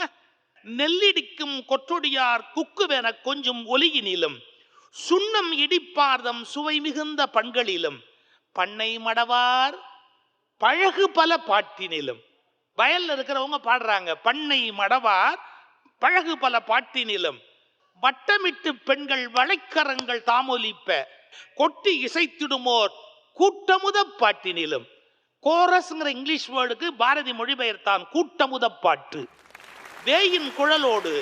நெல்லிடிக்கும் கொற்றொடியார் குக்குவென கொஞ்சம் ஒலியினிலும், சுண்ணம் இடிப்பார்தம் சுவை மிகுந்த பண்களிலும், பண்ணை மடவார் பழகு பல பாட்டினிலும். வயல்ல இருக்கிறவங்க பாடுறாங்க, பண்ணை மடவார் பழகு பல பாட்டினிலும் வட்டமிட்டு பெண்கள் வளைக்கரங்கள் தாமொலிப்ப கொட்டி இசைத்திடுமோர் கூட்டமுத பாட்டினிலும். கோரஸ்ங்கிற இங்கிலீஷ் வேர்டுக்கு பாரதி மொழிபெயர்த்தான் கூட்டமுத பாட்டு. வேயின் குழலோடு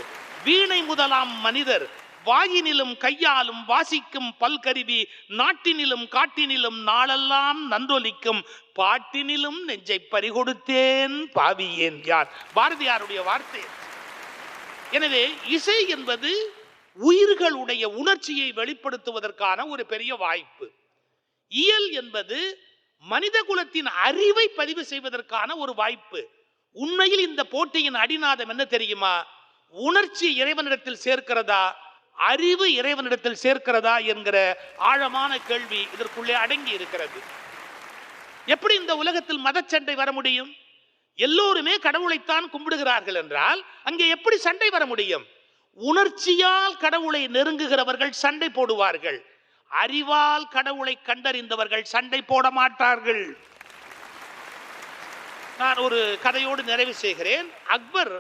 வீணை முதலாம் மனிதர் வாயினிலும் கையாலும் வாசிக்கும் பல்கருவி நாட்டினிலும் காட்டினிலும் நாளெல்லாம் நன்றொலிக்கும் பாட்டினிலும் நெஞ்சை பறிகொடுத்தேன் பாவியேன் யார். பாரதியாருடைய வார்த்தை. எனவே இசை என்பது உயிர்களுடைய உணர்ச்சியை வெளிப்படுத்துவதற்கான ஒரு பெரிய வாய்ப்பு. இயல் என்பது மனித குலத்தின் அறிவை பதிவு செய்வதற்கான ஒரு வாய்ப்பு. உண்மையில் இந்த போட்டியின் அடிநாதம் என்ன தெரியுமா? உணர்ச்சி இறைவனிடத்தில் சேர்க்கிறதா, அறிவு இறைவனிடத்தில் சேர்க்கிறதா என்கிற ஆழமான கேள்வி இதற்குள்ளே அடங்கி இருக்கிறது. எப்படி இந்த உலகத்தில் மதச்சண்டை வர முடியும்? எல்லோருமே கடவுளைத்தான் கும்பிடுகிறார்கள் என்றால் அங்கே எப்படி சண்டை வர முடியும்? உணர்ச்சியால் கடவுளை நெருங்குகிறவர்கள் சண்டை போடுவார்கள். அறிவால் கடவுளை கண்டறிந்தவர்கள் சண்டை போட மாட்டார்கள். நான் ஒரு கதையோடு நிறைவு செய்கிறேன். அக்பர்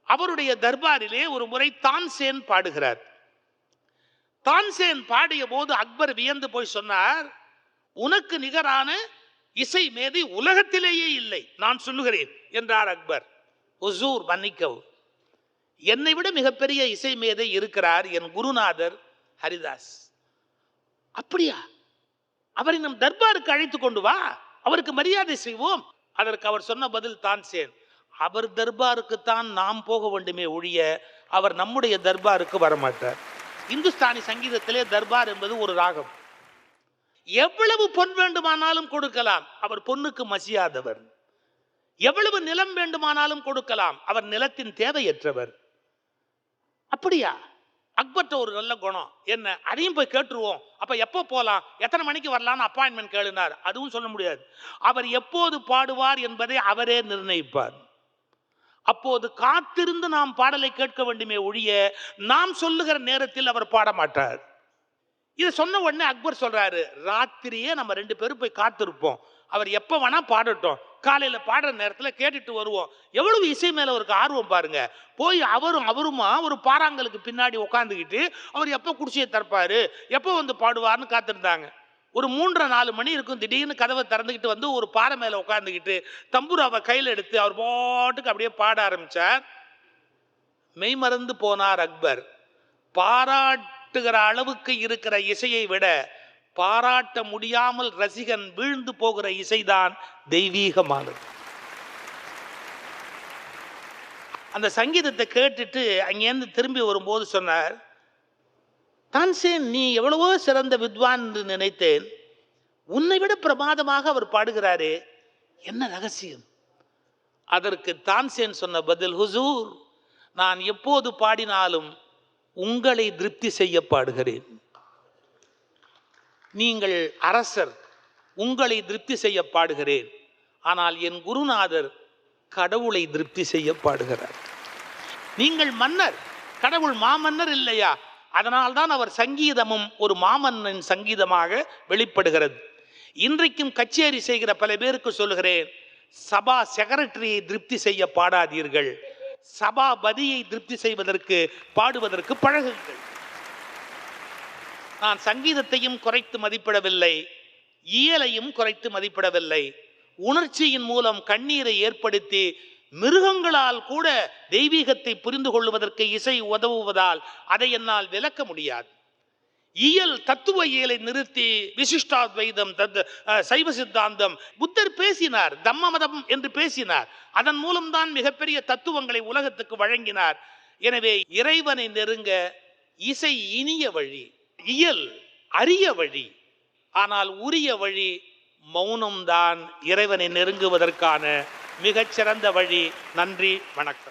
அவருடைய தர்பாரிலே ஒரு முறை தான்சேன் பாடுகிறார். தான்சேன் பாடிய போது அக்பர் வியந்து போய் சொன்னார், உனக்கு நிகரான இசை மேதை உலகத்திலேயே இல்லை, நான் சொல்லுகிறேன் என்றார் அக்பர். ஹுசூர் மன்னிக்கவும், என்னை விட மிகப்பெரிய இசை மேதை இருக்கிறார், என் குருநாதர் ஹரிதாஸ். அப்படியா? அவரை நம் தர்பாருக்கு அழைத்து கொண்டு வா, அவருக்கு மரியாதை செய்வோம். அதற்கு அவர் சொன்ன பதில் தான்சேன், அவர் தர்பாருக்குத்தான் நாம் போக வேண்டுமே ஒழிய அவர் நம்முடைய தர்பாருக்கு வரமாட்டார். இந்துஸ்தானி சங்கீதத்திலே தர்பார் என்பது ஒரு ராகம். எவ்வளவு பொன் வேண்டுமானாலும் கொடுக்கலாம், அவர் பொன்னுக்கு மசியாதவர். எவ்வளவு நிலம் வேண்டுமானாலும் கொடுக்கலாம், அவர் நிலத்தின் தேவையற்றவர். அப்படியா? அக்பர்ட்ட ஒரு நல்ல குணம் என்ன, அதையும் போய் கேட்டுருவோம். அப்ப எப்போ போலாம், எத்தனை மணிக்கு வரலாம்னு அப்பாயின்மெண்ட் கேளுனார். அதுவும் சொல்ல முடியாது. அவர் எப்போது பாடுவார் என்பதை அவரே நிர்ணயிப்பார். அப்போது காத்திருந்து நாம் பாடலை கேட்க வேண்டுமே ஒழிய நாம் சொல்லுகிற நேரத்தில் அவர் பாட மாட்டார். இதை சொன்ன உடனே அக்பர் சொல்றாரு, ராத்திரியே நம்ம 2 பேரும் போய் காத்திருப்போம், அவர் எப்ப வேணா பாடட்டும், காலையில பாடுற நேரத்தில் கேட்டுட்டு வருவோம். எவ்வளவு இசை மேல அவருக்கு ஆர்வம் பாருங்க. போய் அவருமா ஒரு பாறாங்கலுக்கு பின்னாடி உட்காந்துக்கிட்டு அவர் எப்போ குடிசையை திறப்பாரு, எப்போ வந்து பாடுவார்னு காத்திருந்தாங்க. ஒரு 3-4 மணி இருக்கும். திடீர்னு கதவை திறந்துக்கிட்டு வந்து ஒரு பாறை மேல உட்காந்துக்கிட்டு தம்புராவை கையில் எடுத்து அவர் பாட்டுக்கு அப்படியே பாட ஆரம்பிச்சார். மெய்மறந்து போனார் அக்பர். பாராட்டுகிற அளவுக்கு இருக்கிற இசையை விட பாராட்ட முடியாமல் ரசிகன் வீழ்ந்து போகிற இசைதான் தெய்வீகமானது. அந்த சங்கீதத்தை கேட்டுட்டு அங்கேருந்து திரும்பி வரும்போது சொன்னார், தான்சேன், நீ எவ்வளவோ சிறந்த வித்வான் என்று நினைத்தேன், உன்னை விட பிரமாதமாக அவர் பாடுகிறாரே, என்ன ரகசியம்? அதற்கு தான்சேன் சொன்ன பதில், ஹுசூர், நான் எப்போது பாடினாலும் உங்களை திருப்தி செய்ய பாடுகிறேன். நீங்கள் அரசர், உங்களை திருப்தி செய்ய பாடுகிறேன். ஆனால் என் குருநாதர் கடவுளை திருப்தி செய்ய பாடுகிறார். நீங்கள் மன்னர், கடவுள் மாமன்னர் இல்லையா? அதனால்தான் அவர் சங்கீதமும் ஒரு மாமன்னன் சங்கீதமாக வெளிப்படுகிறது. இன்றைக்கும் கச்சேரி செய்கிற பல பேருக்கு சொல்லுகிறேன், சபா செக்ரட்டரியை திருப்தி செய்ய பாடாதீர்கள், சபாபதியை திருப்தி செய்வதற்கு பாடுவதற்கு பழகுங்கள். நான் சங்கீதத்தையும் குறைத்து மதிப்பிடவில்லை, இயலையும் குறைத்து மதிப்பிடவில்லை. உணர்ச்சியின் மூலம் கண்ணீரை ஏற்படுத்தி மிருகங்களால் கூட தெய்வீகத்தை புரிந்து கொள்வதற்கு இசை உதவுவதால் அதை என்னால் விளக்க முடியாது. இயல் தத்துவ இயலை நிறுத்தி விசிஷ்டாத்வைதம், சைவ சித்தாந்தம், புத்தர் பேசினார், தம்ம மதம் என்று பேசினார். அதன் மூலம்தான் மிகப்பெரிய தத்துவங்களை உலகத்துக்கு வழங்கினார். எனவே இறைவனை நெருங்க இசை இனிய வழி, இயல் அரிய வழி. ஆனால் உரிய வழி மௌனம்தான் இறைவனை நெருங்குவதற்கான மிகச்சிறந்த வழி. நன்றி, வணக்கம்.